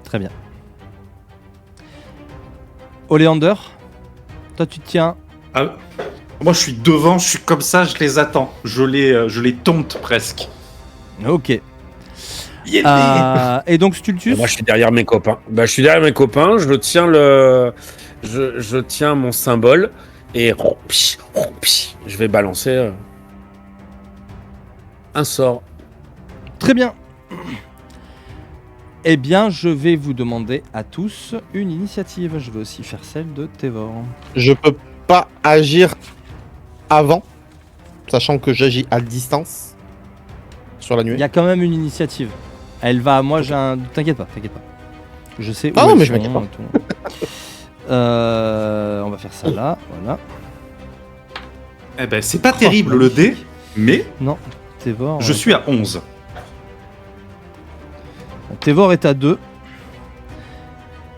très bien. Oleander, toi tu te tiens. Ah, moi, je suis devant, je suis comme ça, je les attends. Je les tonte presque. Ok. Yeah. Et donc Stultus, moi, je suis derrière mes copains. Bah, je suis derrière mes copains. Je tiens je tiens mon symbole et je vais balancer un sort. très bien. Eh bien, je vais vous demander à tous une initiative. Je vais aussi faire celle de Tévor. Je peux pas agir avant, sachant que j'agis à distance sur la Il nuée. y a quand même une initiative. Elle va. Moi, j'ai un. T'inquiète pas. Je sais où Ah non, elles mais je sont m'inquiète pas. et tout. On va faire ça là. Voilà. Eh ben, c'est pas terrible le dé, mais Non, Tévor. je suis à 11. Tévor est à 2.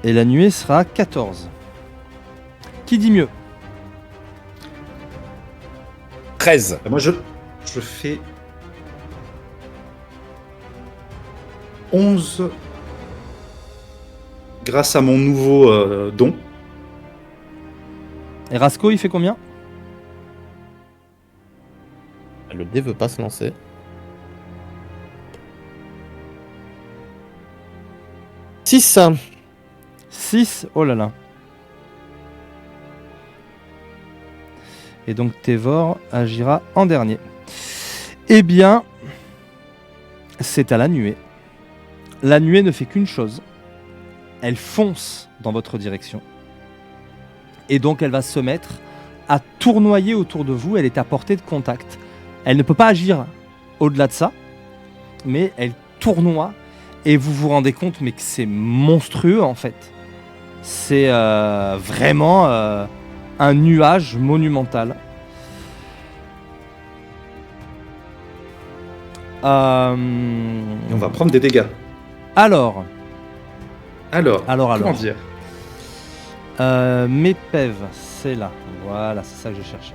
Et la nuée sera à 14. Qui dit mieux? 13. Moi, je fais 11 grâce à mon nouveau don. Et Rasco, il fait combien? Le dé veut pas se lancer. 6. 6. Oh là là. Et donc Tévor agira en dernier. Eh bien, c'est à la nuée. La nuée ne fait qu'une chose. Elle fonce dans votre direction. Et donc elle va se mettre à tournoyer autour de vous. Elle est à portée de contact. Elle ne peut pas agir au-delà de ça, mais elle tournoie. Et vous vous rendez compte mais que c'est monstrueux en fait. C'est vraiment un nuage monumental. Et on va prendre des dégâts. Alors, Alors. Comment dire? mes pèves, c'est là. Voilà, c'est ça que je cherchais.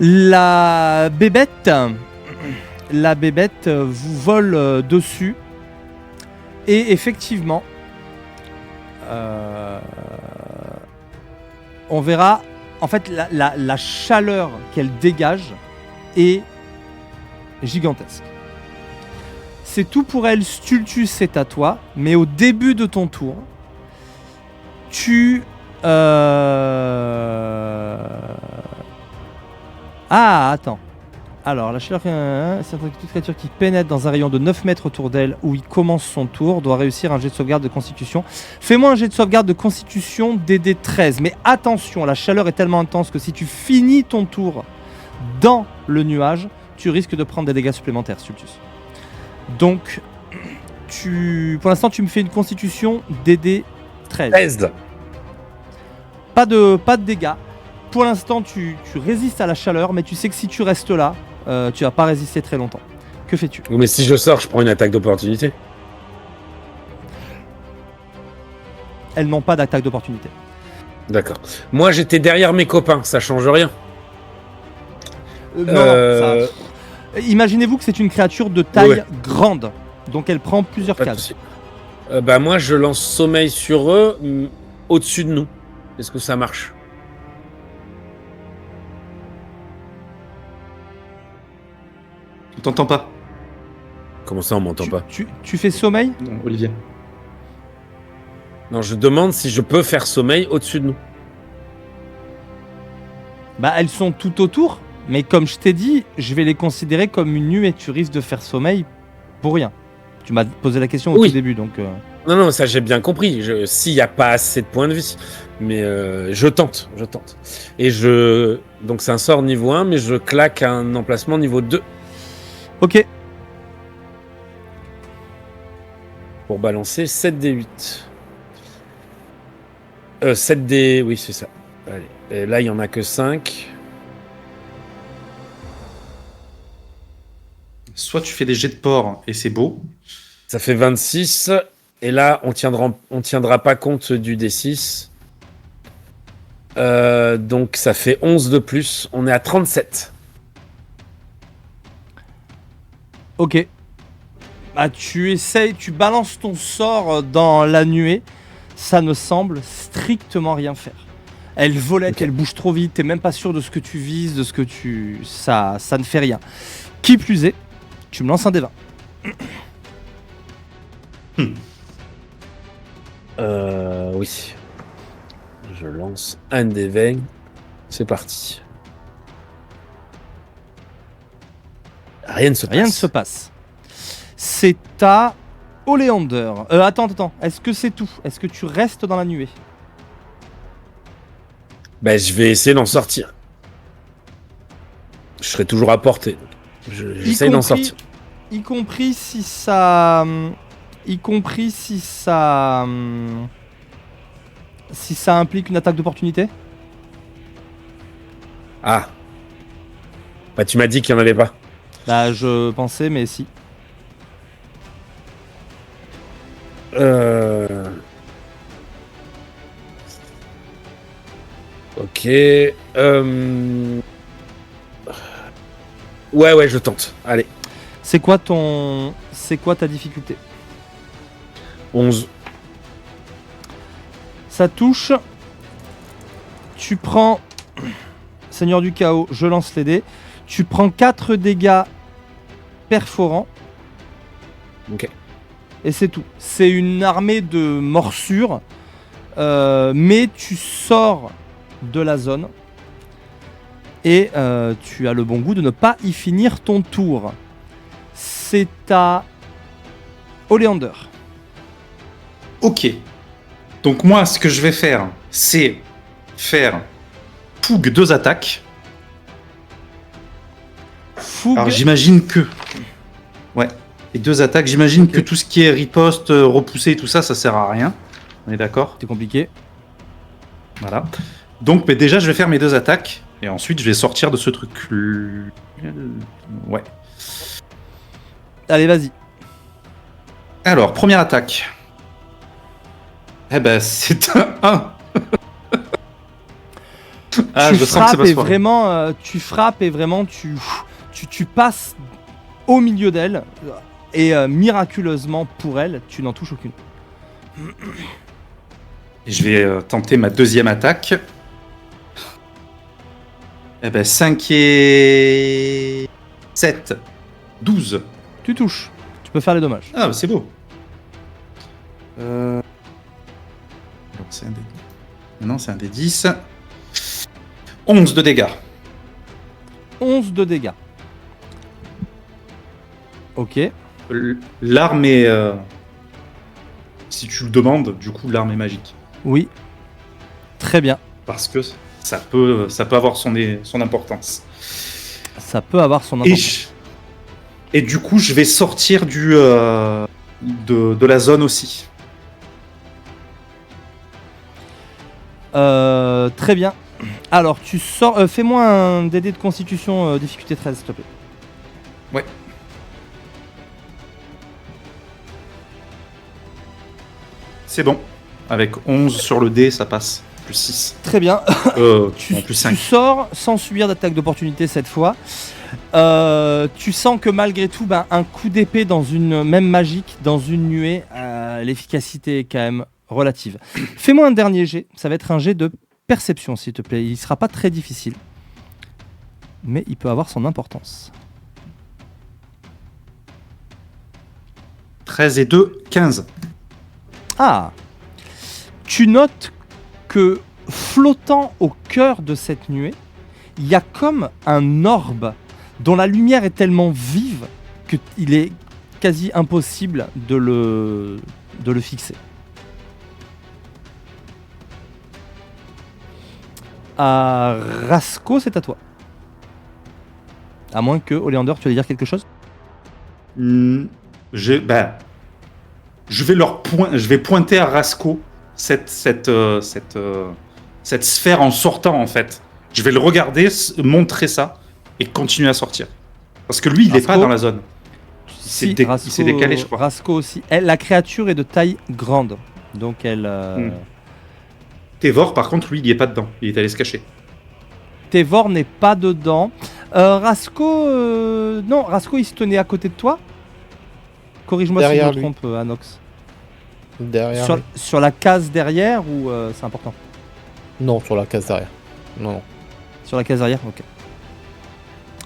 La bébête vous vole dessus. Et effectivement, on verra, en fait, la chaleur qu'elle dégage est gigantesque. C'est tout pour elle, Stultus, c'est à toi. Mais au début de ton tour, tu... Ah, attends. Alors, la chaleur, c'est toute créature qui pénètre dans un rayon de 9 mètres autour d'elle où il commence son tour doit réussir un jet de sauvegarde de constitution. Fais-moi un jet de sauvegarde de constitution DD 13. Mais attention, la chaleur est tellement intense que si tu finis ton tour dans le nuage, tu risques de prendre des dégâts supplémentaires, Stultus. Donc, pour l'instant, tu me fais une constitution DD 13. 13. Pas de dégâts. Pour l'instant, tu résistes à la chaleur, mais tu sais que si tu restes là, tu vas pas résister très longtemps. Que fais-tu? Mais si je sors, je prends une attaque d'opportunité. Elles n'ont pas d'attaque d'opportunité. D'accord. Moi, j'étais derrière mes copains, ça change rien. Non, ça... Imaginez-vous que c'est une créature de taille grande, donc elle prend plusieurs Pas de cases. souci. Moi, je lance sommeil sur eux, au-dessus de nous. Est-ce que ça marche? On t'entend pas. Comment ça, on m'entend pas? Tu fais sommeil? Non, Olivier. Non, je demande si je peux faire sommeil au-dessus de nous. Bah, elles sont tout autour, mais comme je t'ai dit, je vais les considérer comme une nuée. Tu risques de faire sommeil pour rien. Tu m'as posé la question au tout début, donc... Non, ça j'ai bien compris. S'il n'y a pas assez de points de vie. Mais je tente. Et donc c'est un sort niveau 1, mais je claque un emplacement niveau 2. Ok. Pour balancer 7d8. 7d... Oui, c'est ça. Allez. Et là, il n'y en a que 5. Soit tu fais des jets de porc et c'est beau. Ça fait 26. Et là, on tiendra pas compte du D6. Donc ça fait 11 de plus. On est à 37. Ok. Bah, tu balances ton sort dans la nuée. Ça ne semble strictement rien faire. Elle volette, elle bouge trop vite. T'es même pas sûr de ce que tu vises, de ce que tu... Ça ne fait rien. Qui plus est, tu me lances un D20. Oui. Je lance un des 20. C'est parti. Rien ne se passe. C'est à Oleander. Attends. Est-ce que c'est tout? Est-ce que tu restes dans la nuée? Je vais essayer d'en sortir. Je serai toujours à portée. J'essaye d'en sortir. Y compris si ça... Si ça implique une attaque d'opportunité? Ah. Tu m'as dit qu'il n'y en avait pas. Bah, je pensais, mais si. Ok. Ouais, je tente. Allez. C'est quoi ta difficulté? 11. Ça touche. Tu prends... Seigneur du chaos, je lance les dés. Tu prends 4 dégâts perforants. Ok. Et c'est tout. C'est une armée de morsures. Mais tu sors de la zone. Et tu as le bon goût de ne pas y finir ton tour. C'est à Oleander. Ok. Donc moi, ce que je vais faire, c'est faire fougue 2 attaques. Fougue. Alors j'imagine que... Ouais. Et 2 attaques, j'imagine que tout ce qui est riposte, repousser, tout ça, ça sert à rien. On est d'accord? C'est compliqué. Voilà. Donc mais déjà, je vais faire mes 2 attaques. Et ensuite, je vais sortir de ce truc. Ouais. Allez, vas-y. Alors, première attaque. Eh ben, c'est un 1. Ah, tu je sens que c'est frappes pas et soirée. vraiment, tu passes au milieu d'elle et miraculeusement pour elle, tu n'en touches aucune. Je vais tenter ma deuxième attaque. Eh ben, 5 et 7. 12. Tu touches. Tu peux faire les dommages. Ah, bah, c'est beau. Alors, c'est un des... Non, c'est un des 10. 11 de dégâts. 11 de dégâts. Ok. L'arme est... Si tu le demandes, du coup, l'arme est magique. Oui. Très bien. Parce que ça peut avoir son importance. Ça peut avoir son importance. Et du coup, je vais sortir de la zone aussi. Très bien. Alors, tu sors. Fais-moi un DD de constitution difficulté 13, s'il te plaît. Ouais. C'est bon. Avec 11 sur le dé, ça passe. Plus 6. Très bien. Tu, Non, plus tu 5. sors sans subir d'attaque d'opportunité cette fois. Tu sens que malgré tout, un coup d'épée dans une même magique, dans une nuée, l'efficacité est quand même relative. Fais-moi un dernier jet. Ça va être un jet de perception, s'il te plaît. Il sera pas très difficile, mais il peut avoir son importance. 13 et 2, 15. Ah, tu notes que flottant au cœur de cette nuée, il y a comme un orbe dont la lumière est tellement vive qu'il est quasi impossible de le fixer. Rasco, c'est à toi. À moins que, Oleander, tu allais dire quelque chose? Je vais pointer à Rasco cette sphère en sortant, en fait. Je vais le regarder, montrer ça et continuer à sortir. Parce que lui, il n'est pas Rasco, dans la zone. Si, Il s'est décalé, je crois. Rasco aussi. La créature est de taille grande. Donc elle... Tévor, par contre, lui, il n'y est pas dedans. Il est allé se cacher. Tévor n'est pas dedans. Rasco... Non, Rasco, il se tenait à côté de toi. Corrige-moi si je Derrière me lui. trompe, Anox. Derrière. Sur la case derrière ou c'est important? Non, sur la case derrière. Non, non. Sur la case derrière, ok.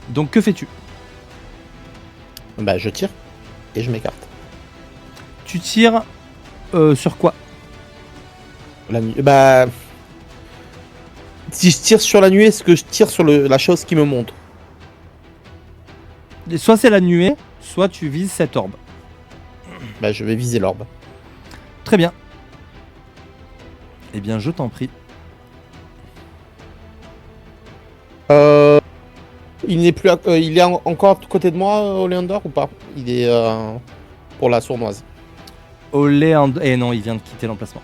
Donc que fais-tu? Bah, je tire et je m'écarte. Tu tires sur quoi? La nuée. Bah. Si je tire sur la nuée, est-ce que je tire sur la chose qui me monte? Soit c'est la nuée, soit tu vises cet orbe. Bah, je vais viser l'orbe. Très bien. Eh bien, je t'en prie. Il n'est plus. Il est encore à côté de moi, Oleander, ou pas? Il est pour la sournoise. Oleander... Eh non, il vient de quitter l'emplacement.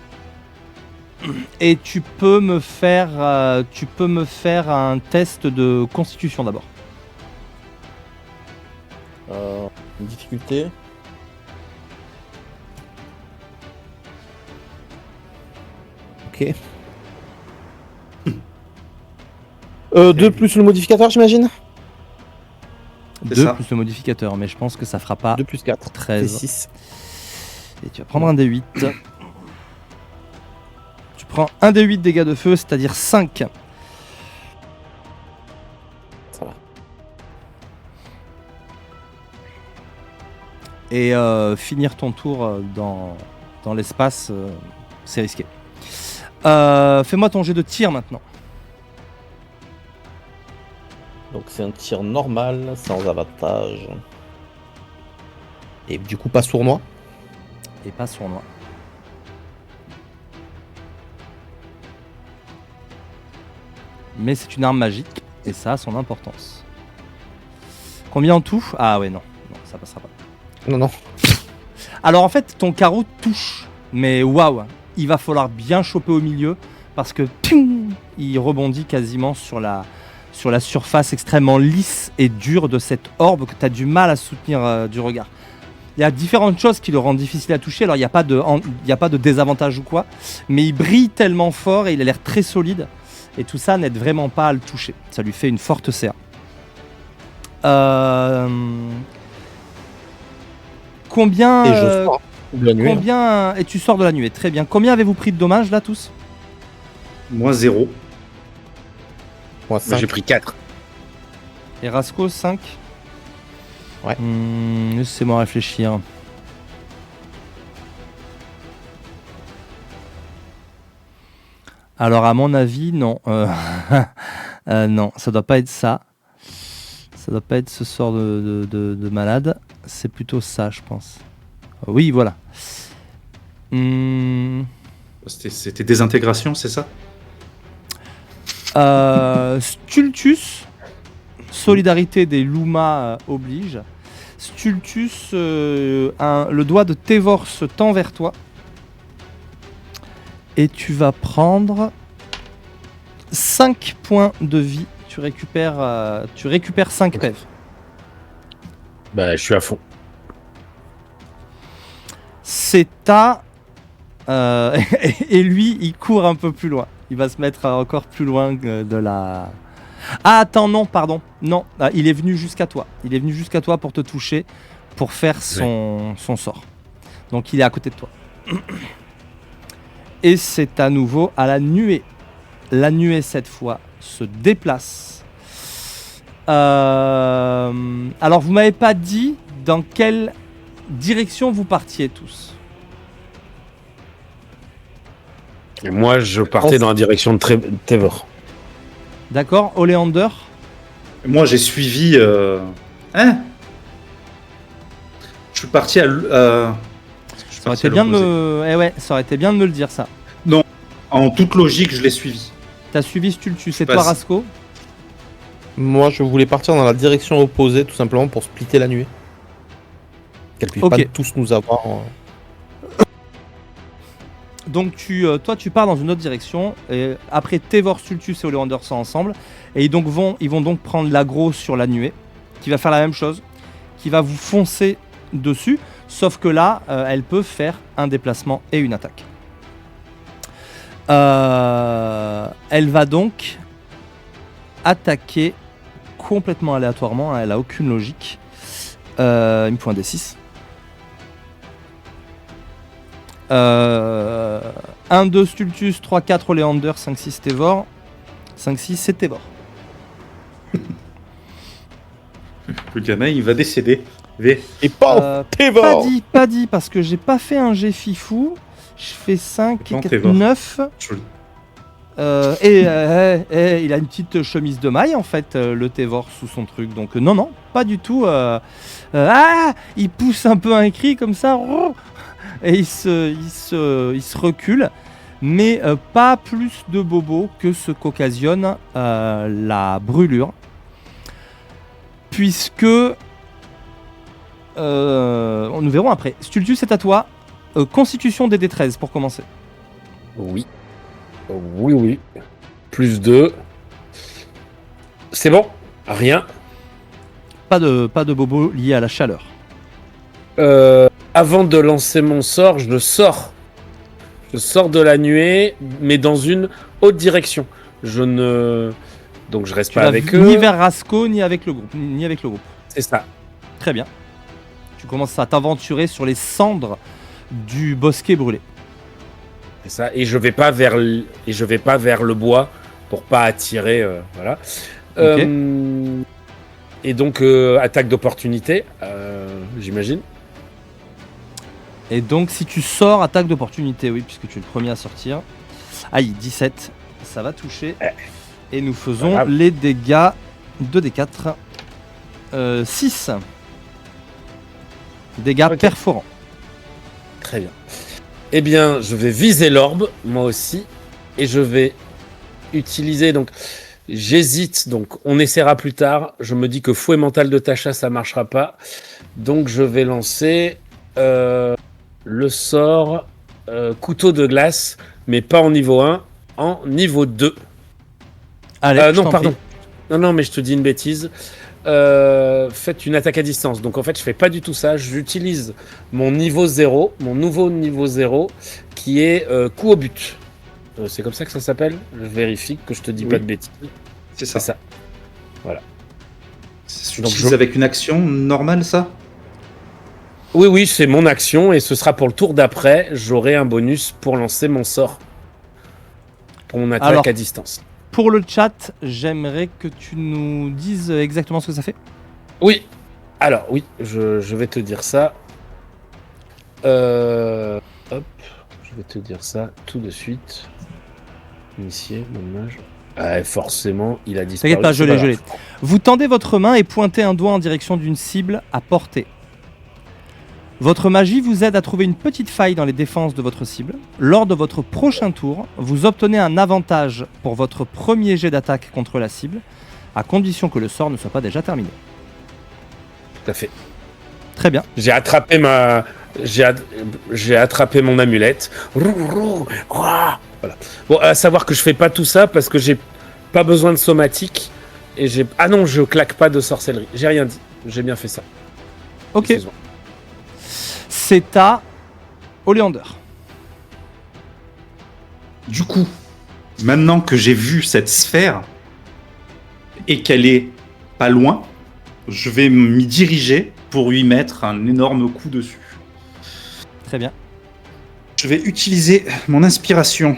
Et tu peux me faire un test de constitution d'abord. Une difficulté. Ok. 2 plus le modificateur, j'imagine? C'est 2 ça. plus le modificateur, mais je pense que ça fera pas 2 plus 4. 13. C'est 6. Et tu vas prendre un D8. Tu prends un D8 dégâts de feu, c'est-à-dire 5. Ça va. Et finir ton tour dans l'espace, c'est risqué. Fais-moi ton jet de tir maintenant. c'est un tir normal, sans avantage. Et du coup, pas sournois. Et pas sournois. Mais c'est une arme magique et ça a son importance. Combien en tout? Ah ouais, non, ça passera pas. Non. Alors en fait, ton carreau touche, mais waouh, il va falloir bien choper au milieu parce que ping, il rebondit quasiment sur la surface extrêmement lisse et dure de cette orbe que tu as du mal à soutenir du regard. Il y a différentes choses qui le rendent difficile à toucher. Alors il n'y a pas de désavantage ou quoi, mais il brille tellement fort et il a l'air très solide. Et tout ça n'aide vraiment pas à le toucher. Ça lui fait une forte CA. Combien Et je sors de la nuée. combien et tu sors de la nuée, très bien. Combien avez-vous pris de dommages là tous? Moi, 0. Moi, Moi, 5. j'ai pris 4. Et Rasco 5. Ouais. Laissez-moi réfléchir. Alors à mon avis, non. Non, ça doit pas être ça. Ça doit pas être ce sort de malade. C'est plutôt ça, je pense. Oui, voilà. C'était désintégration, c'est ça? Stultus, solidarité des Luma oblige. Stultus, le doigt de Tévor se tend vers toi. Et tu vas prendre 5 points de vie. Tu récupères 5 PEV. Bah, je suis à fond. C'est à... et lui, il court un peu plus loin. Il va se mettre encore plus loin de la... Ah, attends, non, pardon. Non, il est venu jusqu'à toi. Il est venu jusqu'à toi pour te toucher, pour faire son sort. Donc il est à côté de toi. Et c'est à nouveau à la nuée. La nuée, cette fois, se déplace. Alors, vous m'avez pas dit dans quelle direction vous partiez tous. Et moi, je partais dans la direction de Tévor. D'accord, Oleander. Moi, j'ai suivi... Hein? Je suis parti à... Ça aurait été bien de me... ça aurait été bien de me le dire, ça. En toute logique, je l'ai suivi. T'as suivi Stultus, c'est Passe. toi, Rasco. Moi, je voulais partir dans la direction opposée, tout simplement pour splitter la nuée. Qu'elle puisse pas tous nous avoir. Donc toi tu pars dans une autre direction et après Tévor, Stultus et Oleander sont ensemble et ils vont donc prendre l'aggro sur la nuée qui va faire la même chose, qui va vous foncer dessus, sauf que là elle peut faire un déplacement et une attaque. Elle va donc attaquer complètement aléatoirement, hein, elle a aucune logique. Il me faut un D6. 1, 2 Stultus, 3, 4 Oleander, 5, 6 Tévor. 5, 6 c'est Tévor. Le gamin, il va décéder. V. Et pas Tévor. Pas dit, parce que j'ai pas fait un jet fifou. Je fais 5 et Non, 4, Tévor. 9. Joli. Et il a une petite chemise de maille en fait, le Tévor sous son truc. Donc non, pas du tout. Il pousse un peu un cri comme ça. Et il se recule, mais pas plus de bobos que ce qu'occasionne la brûlure. Puisque, nous verrons après. Stultus, c'est à toi. Constitution des D13 pour commencer. Oui. Oui. Plus 2. C'est bon. Rien. Pas de bobos liés à la chaleur. Avant de lancer mon sort, je sors de la nuée, mais dans une autre direction. Donc je reste Tu pas vas avec ni eux. vers Rasco, ni avec le groupe. C'est ça. Très bien. Tu commences à t'aventurer sur les cendres du bosquet brûlé. C'est ça. Et je vais pas vers le bois pour pas attirer. Voilà. Ok. Et donc attaque d'opportunité, j'imagine. Et donc si tu sors, attaque d'opportunité, oui, puisque tu es le premier à sortir. Aïe, 17, ça va toucher. Et nous faisons Voilà. les dégâts 2d4. 6. Dégâts Ok. perforants. Très bien. Eh bien, je vais viser l'orbe, moi aussi, et je vais utiliser, donc, j'hésite, donc on essaiera plus tard. Je me dis que fouet mental de Tasha, ça marchera pas. Donc je vais lancer le sort couteau de glace, mais pas en niveau 1, en niveau 2. Allez, je Non, t'en pardon. prie. Non, mais je te dis une bêtise. Faites une attaque à distance. Donc en fait, je fais pas du tout ça. J'utilise mon niveau 0, mon nouveau niveau 0, qui est coup au but. C'est comme ça que ça s'appelle? Je vérifie que je te dis Oui. pas de bêtises. C'est C'est ça. ça. C'est Donc, utilise avec une action normale, ça? Oui, c'est mon action et ce sera pour le tour d'après. J'aurai un bonus pour lancer mon sort. Pour mon attaque Alors. à distance. Pour le chat, j'aimerais que tu nous dises exactement ce que ça fait. Oui. Alors, oui, je vais te dire ça. Hop. Je vais te dire ça tout de suite. Initier, mon image. Ah, forcément, il a disparu. T'inquiète pas, je C'est l'ai, je l'ai. grave. Vous tendez votre main et pointez un doigt en direction d'une cible à portée. Votre magie vous aide à trouver une petite faille dans les défenses de votre cible. Lors de votre prochain tour, vous obtenez un avantage pour votre premier jet d'attaque contre la cible, à condition que le sort ne soit pas déjà terminé. Tout à fait. Très bien. J'ai attrapé ma. J'ai attrapé mon amulette. Voilà. Bon, à savoir que je fais pas tout ça parce que j'ai pas besoin de somatique. Et j'ai. Ah non, je claque pas de sorcellerie. J'ai rien dit. J'ai bien fait ça. Ok, Excuse-moi. c'est à Oleander. Du coup, maintenant que j'ai vu cette sphère et qu'elle est pas loin, je vais m'y diriger pour lui mettre un énorme coup dessus. Très bien. Je vais utiliser mon inspiration.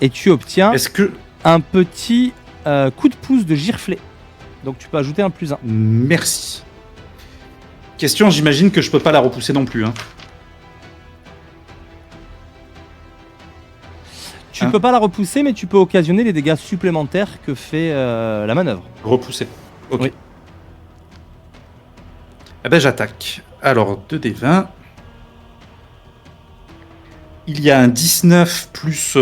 Et tu obtiens Est-ce que... un petit coup de pouce de giflet. Donc tu peux ajouter un +1. Merci. Question, j'imagine que je peux pas la repousser non plus. Hein. Tu Hein peux pas la repousser, mais tu peux occasionner les dégâts supplémentaires que fait la manœuvre. Repousser. Ok. Oui. Eh ben j'attaque. Alors, 2d20. Il y a un 19 plus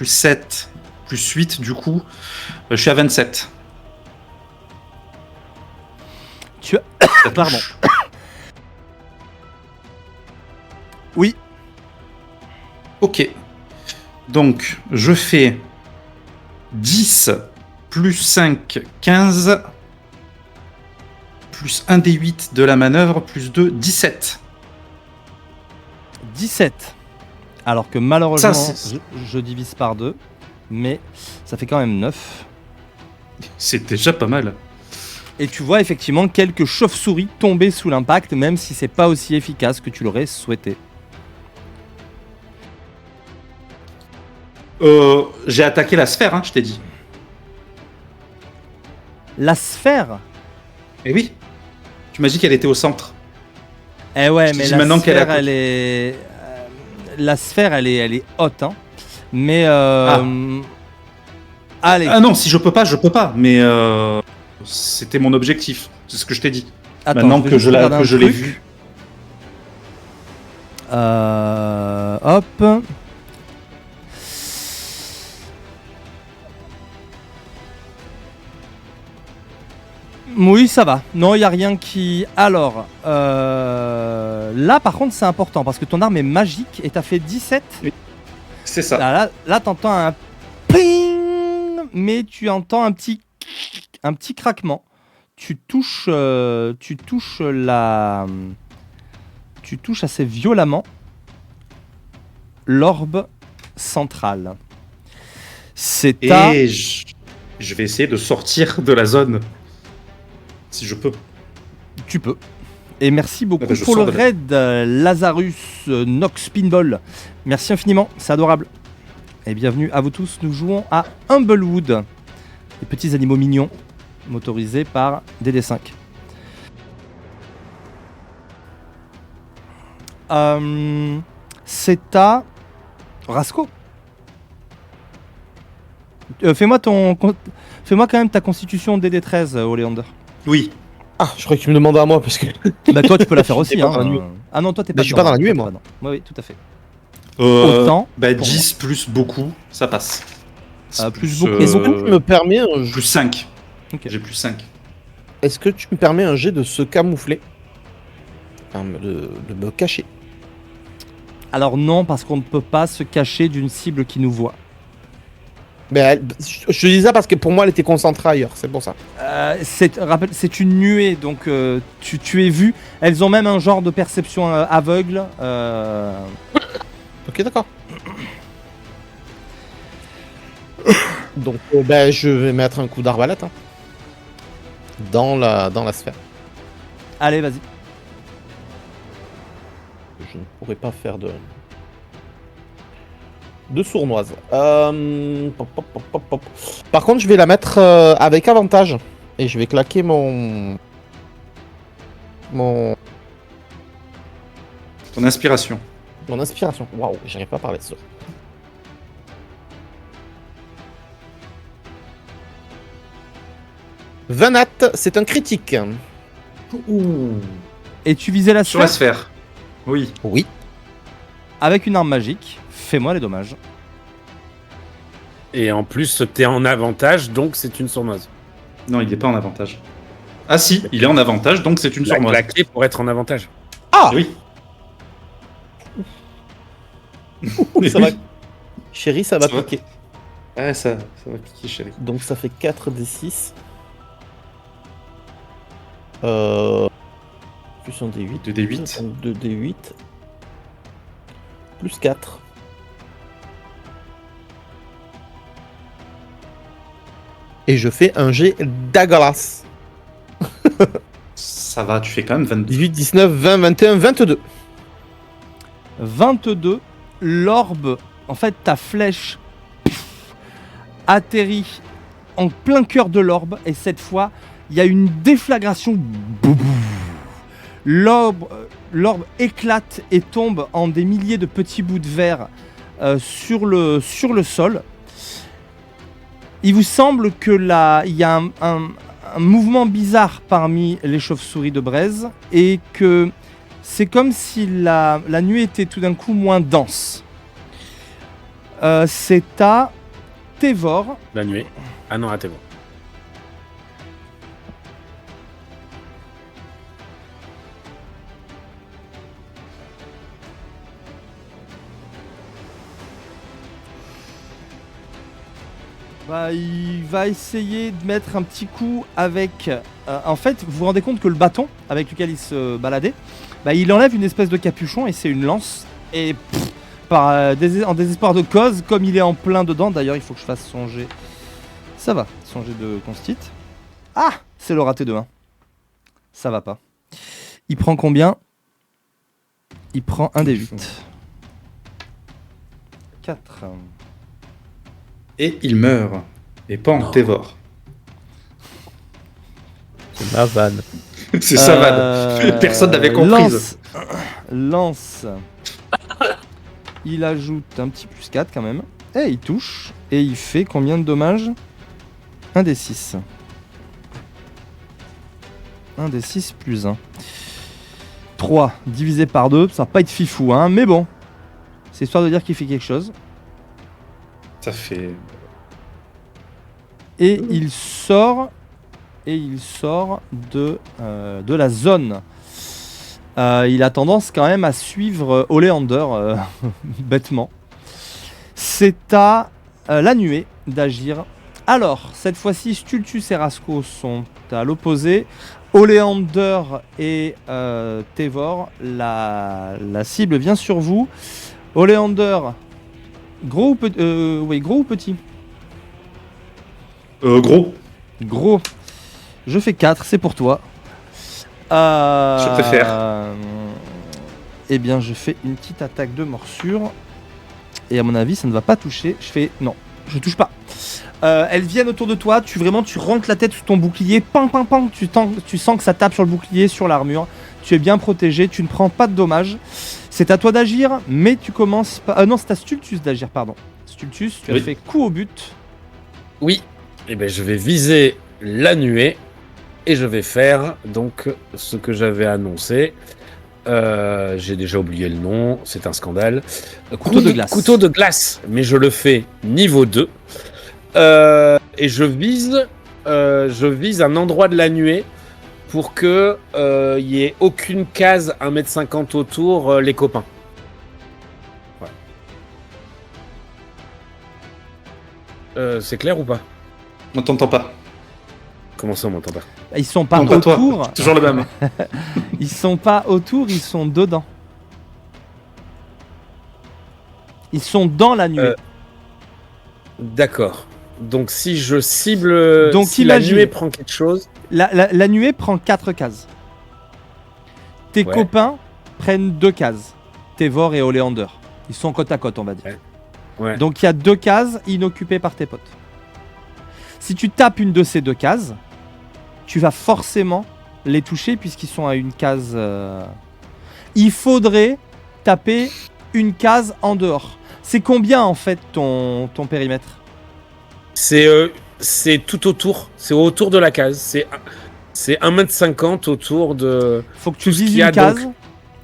7 plus 8 du coup. Je suis à 27. Tu as... Ça Pardon. touche. Oui, Ok. Donc, je fais 10 plus 5, 15 plus 1 des 8 de la manœuvre plus 2, 17. 17. Alors que malheureusement, Ça, c'est- je divise par 2. Mais ça fait quand même 9. C'est déjà pas mal. Et tu vois effectivement quelques chauves-souris tomber sous l'impact, même si c'est pas aussi efficace que tu l'aurais souhaité. J'ai attaqué la sphère, hein, je t'ai dit. La sphère. Eh oui. Tu m'as dit qu'elle était au centre. Eh ouais, Je te mais dis la maintenant qu'elle est à sphère, côté. elle est... la sphère, elle est haute, hein. Mais... Allez, Ah non, si je peux pas, je peux pas. Mais c'était mon objectif. C'est ce que je t'ai dit. attends, Maintenant je vais que juste je regarder un l'ai truc. vu. Hop. Oui, ça va. Non, il n'y a rien qui... Alors, là, par contre, c'est important, parce que ton arme est magique, et t'as fait 17. C'est ça. Là, t'entends un... ping, mais tu entends un petit craquement. Tu touches assez violemment l'orbe centrale. C'est à... Et je vais essayer de sortir de la zone. Si je peux. Tu peux. Et merci beaucoup Ah bah, je pour le sors de là. raid, Lazarus Nox Pinball. Merci infiniment, c'est adorable. Et bienvenue à vous tous. Nous jouons à Humblewood, les petits animaux mignons motorisés par DD5. C'est à Rasco. fais-moi quand même ta constitution DD13, Oleander. Oui. Ah, je croyais que tu me demandais à moi parce que. Bah toi tu peux la faire aussi. J'étais pas Hein. dans la nuée. Ah non, toi t'es Mais pas je suis pas dans la nuée, toi, moi. t'es pas dans- Oui, tout à fait. Autant. Autant pour 10 plus beaucoup, ça passe. Plus beaucoup. Est-ce que tu me permets un Plus 5. Ok. J'ai plus 5. Est-ce que tu me permets un jet de se camoufler, enfin, de me cacher? Alors non, parce qu'on ne peut pas se cacher d'une cible qui nous voit. Mais je te dis ça parce que pour moi, elle était concentrée ailleurs, c'est pour ça. C'est une nuée, donc tu es vu. Elles ont même un genre de perception aveugle. Ok, d'accord. Donc, je vais mettre un coup d'arbalète hein, dans la sphère. Allez, vas-y. Je ne pourrais pas faire de sournoise. Pop. Par contre, je vais la mettre avec avantage. Et je vais claquer mon... Ton inspiration. Mon inspiration. Waouh, j'arrive pas à parler de ça. Vanat, c'est un critique. Et tu visais la Sur la sphère sphère. Oui. Oui. avec une arme magique. Fais-moi les dommages. Et en plus, t'es en avantage, donc c'est une sournoise. Non, il n'est pas en avantage. Ah si, il est en avantage, donc c'est une La sournoise. clé pour être en avantage. Ah Oui. Ça va. Chérie, ça va Ça va. piquer. Ah, ça va piquer, chérie. Donc ça fait 4 des 6. Plus un D8. 2 D8. 2 D8. Plus 4. Et je fais un jet d'agalas. Ça va, tu fais quand même 22. 18, 19, 20, 21, 22. 22, l'orbe, en fait ta flèche atterrit en plein cœur de l'orbe et cette fois il y a une déflagration. L'orbe éclate et tombe en des milliers de petits bouts de verre sur le sol. Il vous semble que là il y a un mouvement bizarre parmi les chauves-souris de braise et que c'est comme si la nuit était tout d'un coup moins dense. C'est à Tévor. La nuée. Ah non, t'es bon. Bah, il va essayer de mettre un petit coup avec... en fait, vous vous rendez compte que le bâton avec lequel il se baladait, bah, il enlève une espèce de capuchon et c'est une lance. Et en désespoir de cause, comme il est en plein dedans, d'ailleurs il faut que je fasse son jet. Ça va, son jet de constit. Ah, c'est le raté de 1. Ça va pas. Il prend combien? Il prend un des 8. 4. Et il meurt. Et pas en Tévor. C'est ma vanne. C'est sa vanne. Personne n'avait comprise. Lance. Il ajoute un petit plus 4 quand même. Et il touche. Et il fait combien de dommages? 1 des 6. 1 des 6 plus 1. 3 divisé par 2. Ça va pas être fifou, hein. Mais bon. C'est histoire de dire qu'il fait quelque chose. Ça fait... Et il sort de la zone. Il a tendance quand même à suivre Oleander bêtement. C'est à la nuée d'agir. Alors, cette fois-ci, Stultus et Rasco sont à l'opposé. Oleander et Tévor, la cible vient sur vous. Oleander, gros ou petit? Gros. Gros. Je fais 4, c'est pour toi. Je préfère. Eh bien, je fais une petite attaque de morsure. Et à mon avis, ça ne va pas toucher. Non, je touche pas. Elles viennent autour de toi. Tu rentres la tête sous ton bouclier. Pang, pang, pang. Tu sens que ça tape sur le bouclier, sur l'armure. Tu es bien protégé. Tu ne prends pas de dommages. C'est à toi d'agir, mais tu commences pas. Non, c'est à Stultus d'agir, pardon. Stultus, tu as fait coup au but. Oui. Eh ben, je vais viser la nuée et je vais faire donc ce que j'avais annoncé. J'ai déjà oublié le nom, c'est un scandale. Couteau de glace. Couteau de glace, mais je le fais niveau 2. Et je vise un endroit de la nuée pour que il y ait aucune case 1m50 autour, les copains. C'est clair ou pas? On t'entend pas. Comment ça, on m'entend pas? Ils sont pas Non, pas toi. autour. Toujours le même. Ils sont pas autour, ils sont dedans. Ils sont dans la nuée. D'accord. Donc si je cible, Donc, si imagine. la nuée prend quelque chose, La nuée prend 4 cases. Tes Ouais. copains prennent 2 cases. Tévor et Oleander. Ils sont côte à côte, on va dire. ouais. Donc il y a 2 cases inoccupées par tes potes. Si tu tapes une de ces 2 cases, tu vas forcément les toucher puisqu'ils sont à une case. Il faudrait taper une case en dehors. C'est combien en fait ton périmètre? c'est tout autour, c'est autour de la case, c'est 1m50 autour de... Faut que tu Tout ce vises qu'il y a, une case donc.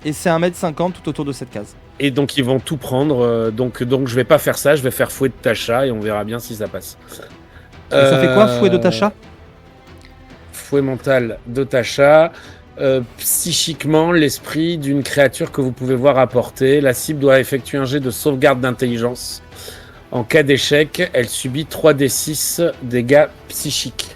et c'est 1m50 tout autour de cette case. Et donc ils vont tout prendre, donc je vais pas faire ça, je vais faire fouet de Tasha et on verra bien si ça passe. Et ça fait quoi, fouet de Tasha? Fouet mental de Tasha. Psychiquement, l'esprit d'une créature que vous pouvez voir à portée. La cible doit effectuer un jet de sauvegarde d'intelligence. En cas d'échec, elle subit 3d6 dégâts psychiques.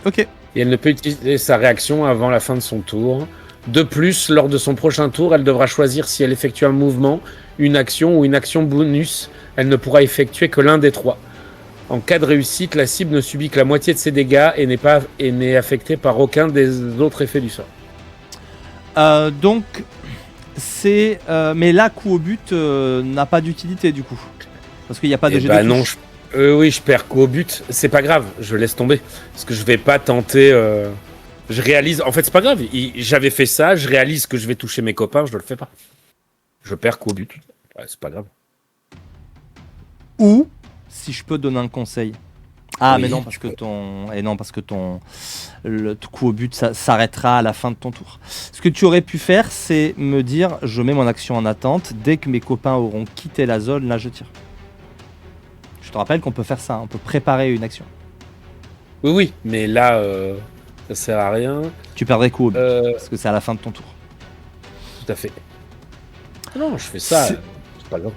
Ok. Et elle ne peut utiliser sa réaction avant la fin de son tour. De plus, lors de son prochain tour, elle devra choisir si elle effectue un mouvement, une action ou une action bonus. Elle ne pourra effectuer que l'un des 3. En cas de réussite, la cible ne subit que la moitié de ses dégâts et n'est affectée par aucun des autres effets du sort. Donc c'est mais là coup au but n'a pas d'utilité du coup parce qu'il n'y a pas de Eh jet bah de non, touche. oui, je perds qu'au but. C'est pas grave, je laisse tomber. Parce que je vais pas tenter. Je réalise. En fait, c'est pas grave. J'avais fait ça, je réalise que je vais toucher mes copains, je le fais pas. Je perds qu'au but. Ouais, c'est pas grave. Ou si je peux donner un conseil. Ah Oui, mais non parce que le coup au but ça s'arrêtera à la fin de ton tour. Ce que tu aurais pu faire c'est me dire je mets mon action en attente, dès que mes copains auront quitté la zone, là je tire. Je te rappelle qu'on peut faire ça, on peut préparer une action. Oui, mais là, ça sert à rien. Tu perdrais coup au but Euh, parce que c'est à la fin de ton tour. Tout à fait. Non, je fais ça. C'est- C'est pas grave.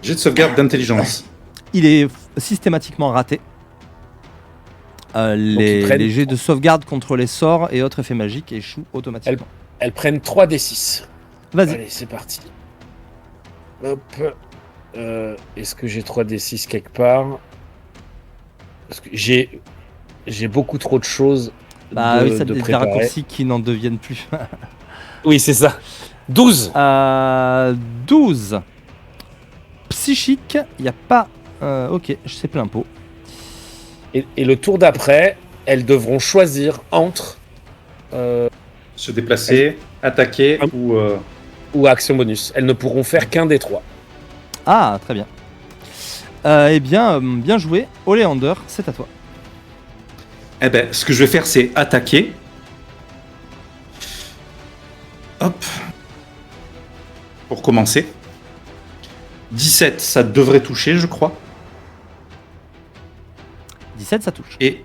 Jet de sauvegarde d'intelligence. Il est systématiquement raté. ils prennent- Les jets de sauvegarde contre les sorts et autres effets magiques échouent automatiquement. Elles prennent 3d6. Vas-y. Allez, c'est parti. Hop. Est-ce que j'ai 3d6 quelque part? Parce que j'ai beaucoup trop de choses Bah oui, ça de des préparer. raccourcis qui n'en deviennent plus. Oui, c'est ça. 12. 12. Psychique, il n'y a pas... ok, c'est plein pot. Et le tour d'après, elles devront choisir entre Se déplacer, attaquer Ah. ou... ou action bonus. Elles ne pourront faire qu'un des 3. Ah, très bien. Eh bien, bien joué. Oleander, c'est à toi. Eh ben, ce que je vais faire, c'est attaquer. Hop. Pour commencer. 17, ça devrait toucher, je crois. 17, ça touche. Et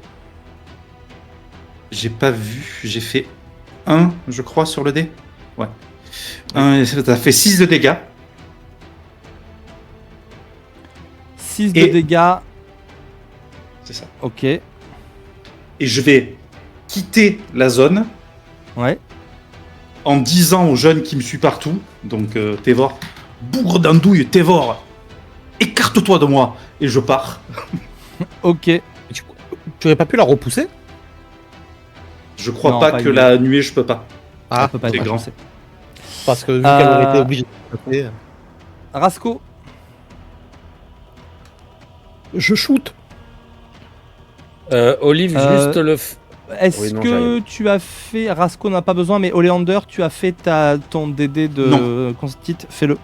j'ai pas vu, j'ai fait 1, je crois, sur le dé. Ouais. Ça fait 6 de dégâts. 6 Et- de dégâts. C'est ça. Ok. Et je vais quitter la zone Ouais. en disant aux jeunes qui me suivent partout, donc Tévor, bougre d'andouille, Tévor, écarte-toi de moi. Et je pars. Ok. Tu aurais pas pu la repousser? Je crois Non, pas pas que une- la nuée, je peux pas. Ça peut pas c'est être grand. repoussé. Parce que vu qu'elle aurait été obligée de passer, Rasco. je shoot. Olive, juste le... Est-ce Oui, non, que tu as fait... Rasco n'a pas besoin, mais Oleander, tu as fait ton DD de Constite. Fais-le.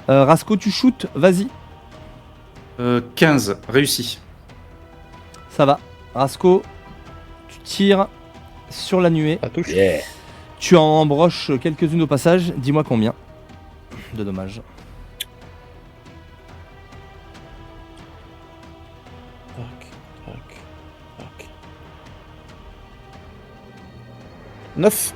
Rasco, tu shootes. Vas-y. 15, réussi. Ça va. Rasco, tu tires sur la nuée. Ça touche. Yeah. Tu en embroches quelques-unes au passage. Dis-moi combien de dommages. Tac. 9.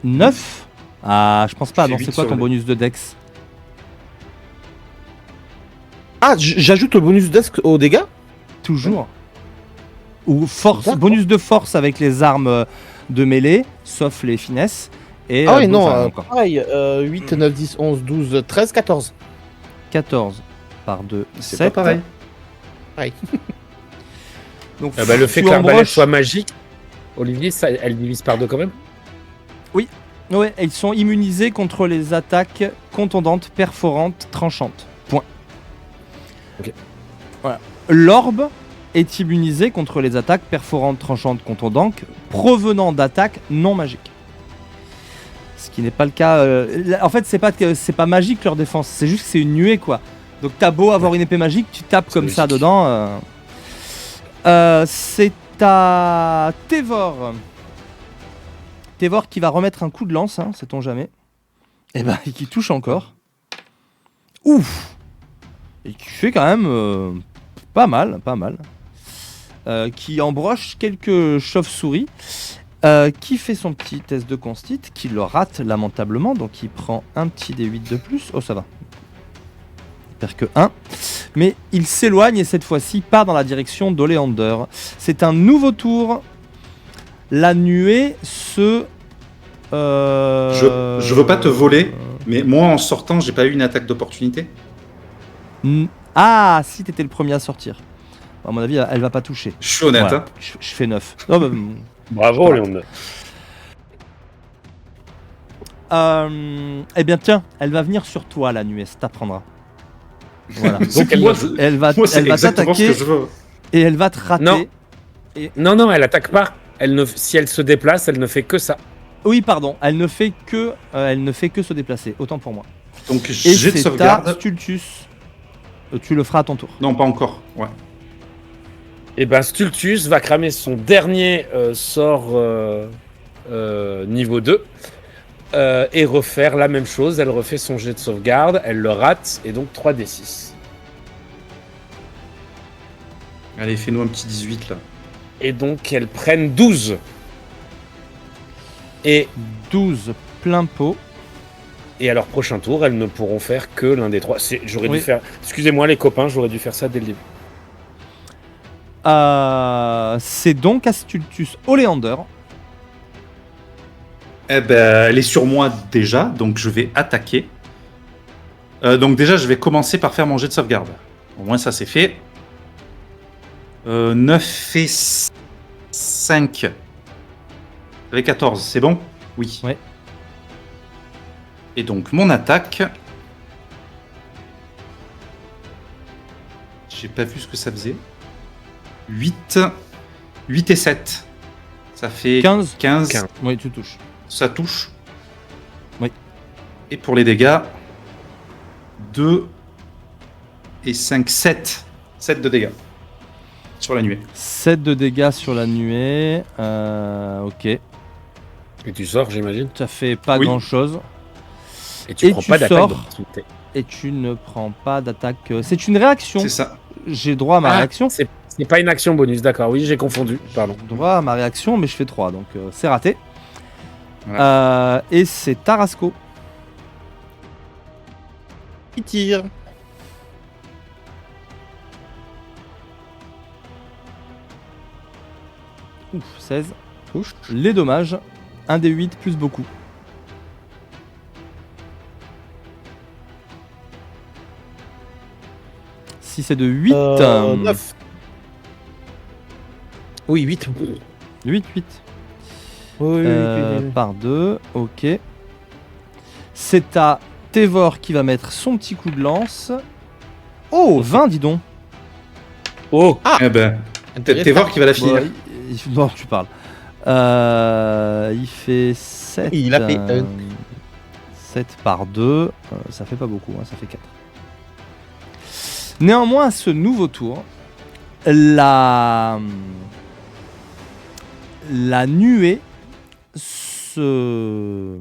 9. Ah, je pense pas. J'ai Non, 8 c'est quoi sur ton le- bonus de Dex? Ah, j'ajoute le bonus desk aux dégâts. Toujours. Ou force, D'accord. bonus de force avec les armes de mêlée, sauf les finesses. Et, Ah oui, non, enfin, encore. pareil. 8, 9, 10, 11, 12, 13, 14. 14 par 2, C'est 7. pas pareil. Donc, Ah bah, le fait tu que l'arbalète embroches- soit magique, Olivier, ça, elle divise par 2 quand même. Ouais, ils sont immunisés contre les attaques contondantes, perforantes, tranchantes. Point. Ok. Voilà. L'orbe est immunisé contre les attaques perforantes, tranchantes, contondantes, provenant d'attaques non magiques. Ce qui n'est pas le cas. En fait, c'est pas magique leur défense, c'est juste que c'est une nuée quoi. Donc t'as beau avoir une épée magique, tu tapes comme ça logique. dedans. C'est à Tévor. Tévor qui va remettre un coup de lance, sait-on jamais. Et ben, qui touche encore. Ouf. Et qui fait quand même pas mal. Qui embroche quelques chauves-souris. Qui fait son petit test de constit, qui le rate lamentablement, donc il prend un petit D8 de plus. Oh, ça va. Il perd que 1. Mais il s'éloigne et cette fois-ci part dans la direction d'Oléander. C'est un nouveau tour. La nuée se... Je veux pas te voler, mais moi en sortant, j'ai pas eu une attaque d'opportunité. Ah, si t'étais le premier à sortir. À mon avis, elle va pas toucher. Je suis honnête, Voilà, hein. je fais 9. Oh, bah, Bravo, Léon. eh bien tiens, elle va venir sur toi la nuée, ça t'apprendra. Voilà. C'est Donc moi, elle va moi, c'est exactement ce t'attaquer que je veux. et elle va te rater. Non. Non, elle attaque pas. Si elle se déplace, elle ne fait que ça. Oui, pardon, elle ne fait que se déplacer, autant pour moi. Donc Et j'ai de c'est ta sauvegarde. Stultus. Tu le feras à ton tour. Non, pas encore. Ouais. Et ben Stultus va cramer son dernier sort niveau 2 et refaire la même chose. Elle refait son jet de sauvegarde, elle le rate et donc 3d6. Allez, fais-nous un petit 18 là. Et donc elles prennent 12. Et 12 plein pot. à leur prochain tour, elles ne pourront faire que l'un des trois. J'aurais Oui. dû faire. Excusez-moi les copains, j'aurais dû faire ça dès le début. C'est donc à Stultus Oléander. Eh ben, elle est sur moi déjà, donc je vais attaquer. Donc déjà, je vais commencer par faire mon jet de sauvegarde. Au moins, ça c'est fait. 9 et 5. Avec 14, c'est bon? Oui. Ouais. Et donc, mon attaque... J'ai pas vu ce que ça faisait. 8 et 7. Ça fait 15. 15. Oui, tu touches. Ça touche. Oui. Et pour les dégâts, 2 et 5, 7. 7 de dégâts. Sur la nuée. 7 de dégâts sur la nuée. Ok. Et tu sors, j'imagine. Ça fait pas Oui. grand chose. Et tu Et prends tu pas d'attaque sors. d'opportunité. Et tu ne prends pas d'attaque. C'est une réaction. C'est ça. J'ai droit à ma réaction. C'est pas une action bonus, d'accord. Oui, j'ai confondu. Pardon. J'ai droit à ma réaction, mais je fais 3, donc c'est raté. Voilà. Et c'est Tarasco. Il tire. Ouf, 16. Touche. Les dommages. 1 des 8 plus beaucoup. Si c'est de 8. 9. Oui, 8. 8, 8. Oui, Par 2, ok. C'est à Tévor qui va mettre son petit coup de lance. Oh, 20, dis donc. Oh, Eh ben, t'es voir qui va la finir. Ouais, non, tu parles. Il fait 7. Il a fait 7 par 2. Ça fait pas beaucoup, ça fait 4. Néanmoins, à ce nouveau tour, la nuée se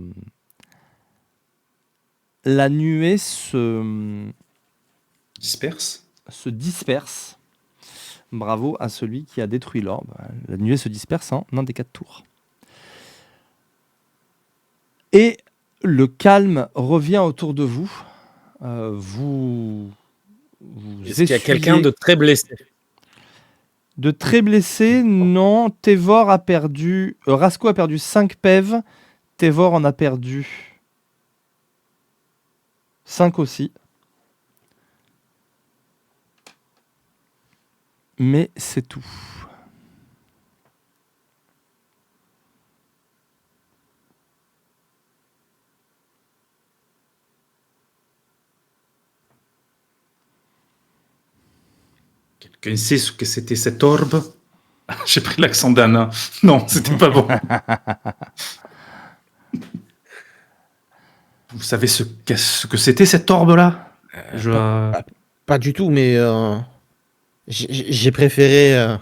disperse. Bravo à celui qui a détruit l'orbe. La nuée se disperse en un des 4 tours. Et le calme revient autour de vous. Vous Est-ce qu'il y a essuyez- quelqu'un de très blessé? De très blessé, non. Tévor a perdu... Rasco a perdu 5 PEV. Tévor en a perdu 5 aussi. Mais c'est tout. Quelqu'un sait ce que c'était cette orbe? J'ai pris l'accent d'Anna. Non, c'était pas bon. Vous savez ce que c'était cette orbe-là? Pas du tout, mais j'ai préféré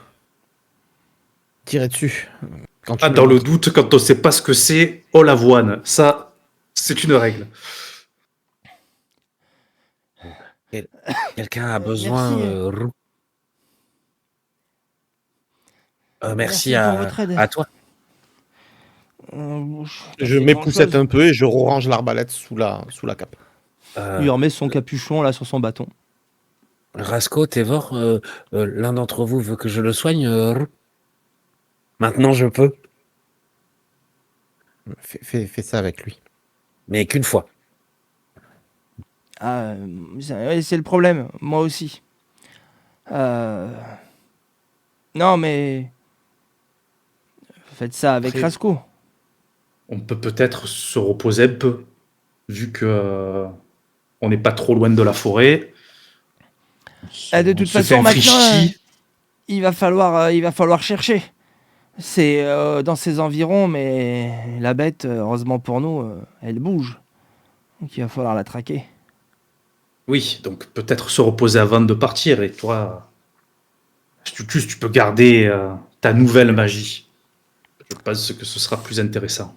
tirer dessus. Quand tu Ah, me dans l'as le montré. doute, quand on sait pas ce que c'est, oh l'avoine. Ça, c'est une règle. Quelqu'un a besoin. Merci pour votre aide. à toi. Je m'époussette un peu et je range l'arbalète sous la cape. Il remet son capuchon là sur son bâton. Rasco, Tévor, l'un d'entre vous veut que je le soigne. Maintenant, je peux, Fais ça avec lui. mais qu'une fois. Ah, c'est le problème, moi aussi. Non, mais faites ça avec Après- Rasco. On peut peut-être se reposer un peu, vu que on n'est pas trop loin de la forêt. De On toute se fait façon, un maintenant, frichti. il va falloir chercher. C'est dans ces environs, mais la bête, heureusement pour nous, elle bouge. Donc il va falloir la traquer. Oui, donc peut-être se reposer avant de partir. Et toi, Astucius, tu peux garder ta nouvelle magie. Je pense que ce sera plus intéressant.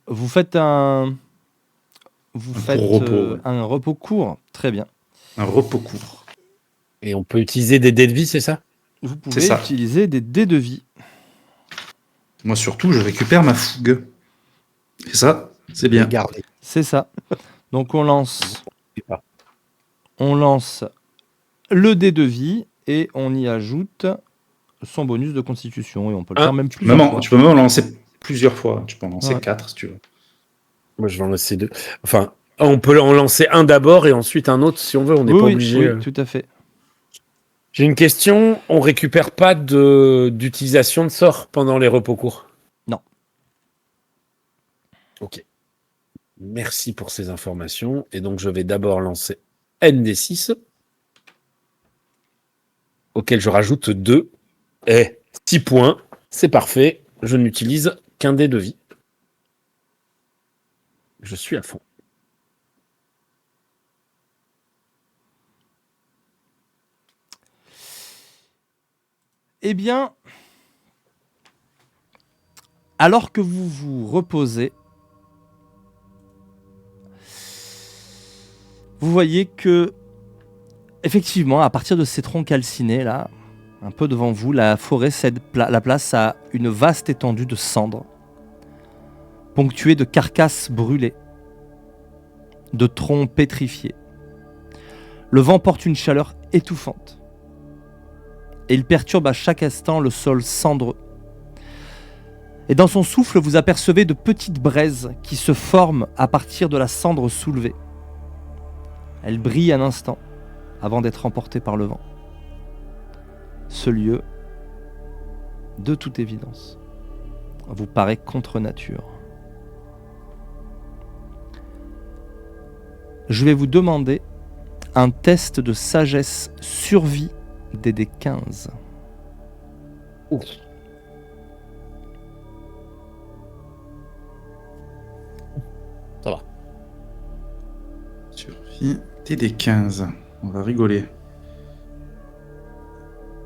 Vous faites un repos, ouais. un repos court. Très bien. Un repos court. Et on peut utiliser des dés de vie, c'est ça? Vous C'est pouvez ça. utiliser des dés de vie. Moi surtout, je récupère ma fougue. Et ça, c'est bien. Regardez. C'est ça. Donc on lance le dé de vie et on y ajoute son bonus de constitution et on peut le faire même plus. Tu peux même en lancer plusieurs fois. Tu peux en lancer Ouais. 4 si tu veux. Moi, je vais en lancer 2. Enfin, on peut en lancer un d'abord et ensuite un autre si on veut. On n'est pas obligé. Oui, tout à fait. J'ai une question. On récupère pas d'utilisation de sorts pendant les repos courts? Non. Ok. Merci pour ces informations. Et donc, je vais d'abord lancer ND6, auquel je rajoute 2. Et 6 points. C'est parfait. Je n'utilise qu'un dé de vie. Je suis à fond. Eh bien, alors que vous vous reposez, vous voyez que, effectivement, à partir de ces troncs calcinés, là, un peu devant vous, la forêt cède la place à une vaste étendue de cendres, ponctuée de carcasses brûlées, de troncs pétrifiés. Le vent porte une chaleur étouffante. Et il perturbe à chaque instant le sol cendreux. Et dans son souffle, vous apercevez de petites braises qui se forment à partir de la cendre soulevée. Elles brillent un instant avant d'être emportées par le vent. Ce lieu, de toute évidence, vous paraît contre nature. Je vais vous demander un test de sagesse survie des D15. Ça va. Survie. parti. TD15. On va rigoler.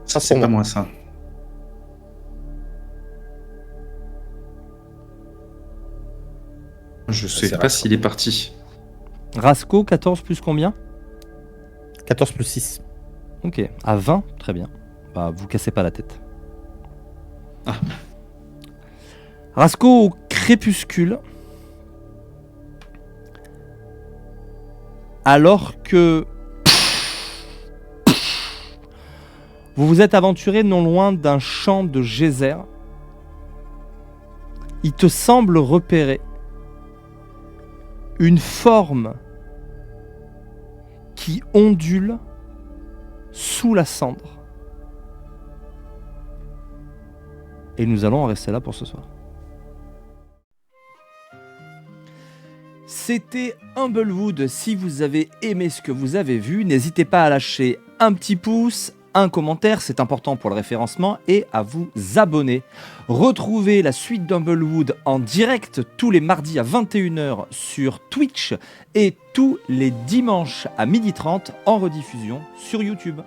Ça, pour c'est pas moi. moi, ça. Je sais c'est pas s'il est parti. Rasco, 14 plus combien? 14 plus 6. Ok, à 20, très bien. Bah, vous cassez pas la tête. Ah. Rasco au crépuscule. Alors que vous vous êtes aventuré non loin d'un champ de geyser, il te semble repérer une forme qui ondule sous la cendre. Et nous allons en rester là pour ce soir. C'était Humblewood. Si vous avez aimé ce que vous avez vu, n'hésitez pas à lâcher un petit pouce, un commentaire, c'est important pour le référencement, et à vous abonner. Retrouvez la suite d'Humblewood en direct tous les mardis à 21h sur Twitch et tous les dimanches à 12h30 en rediffusion sur YouTube.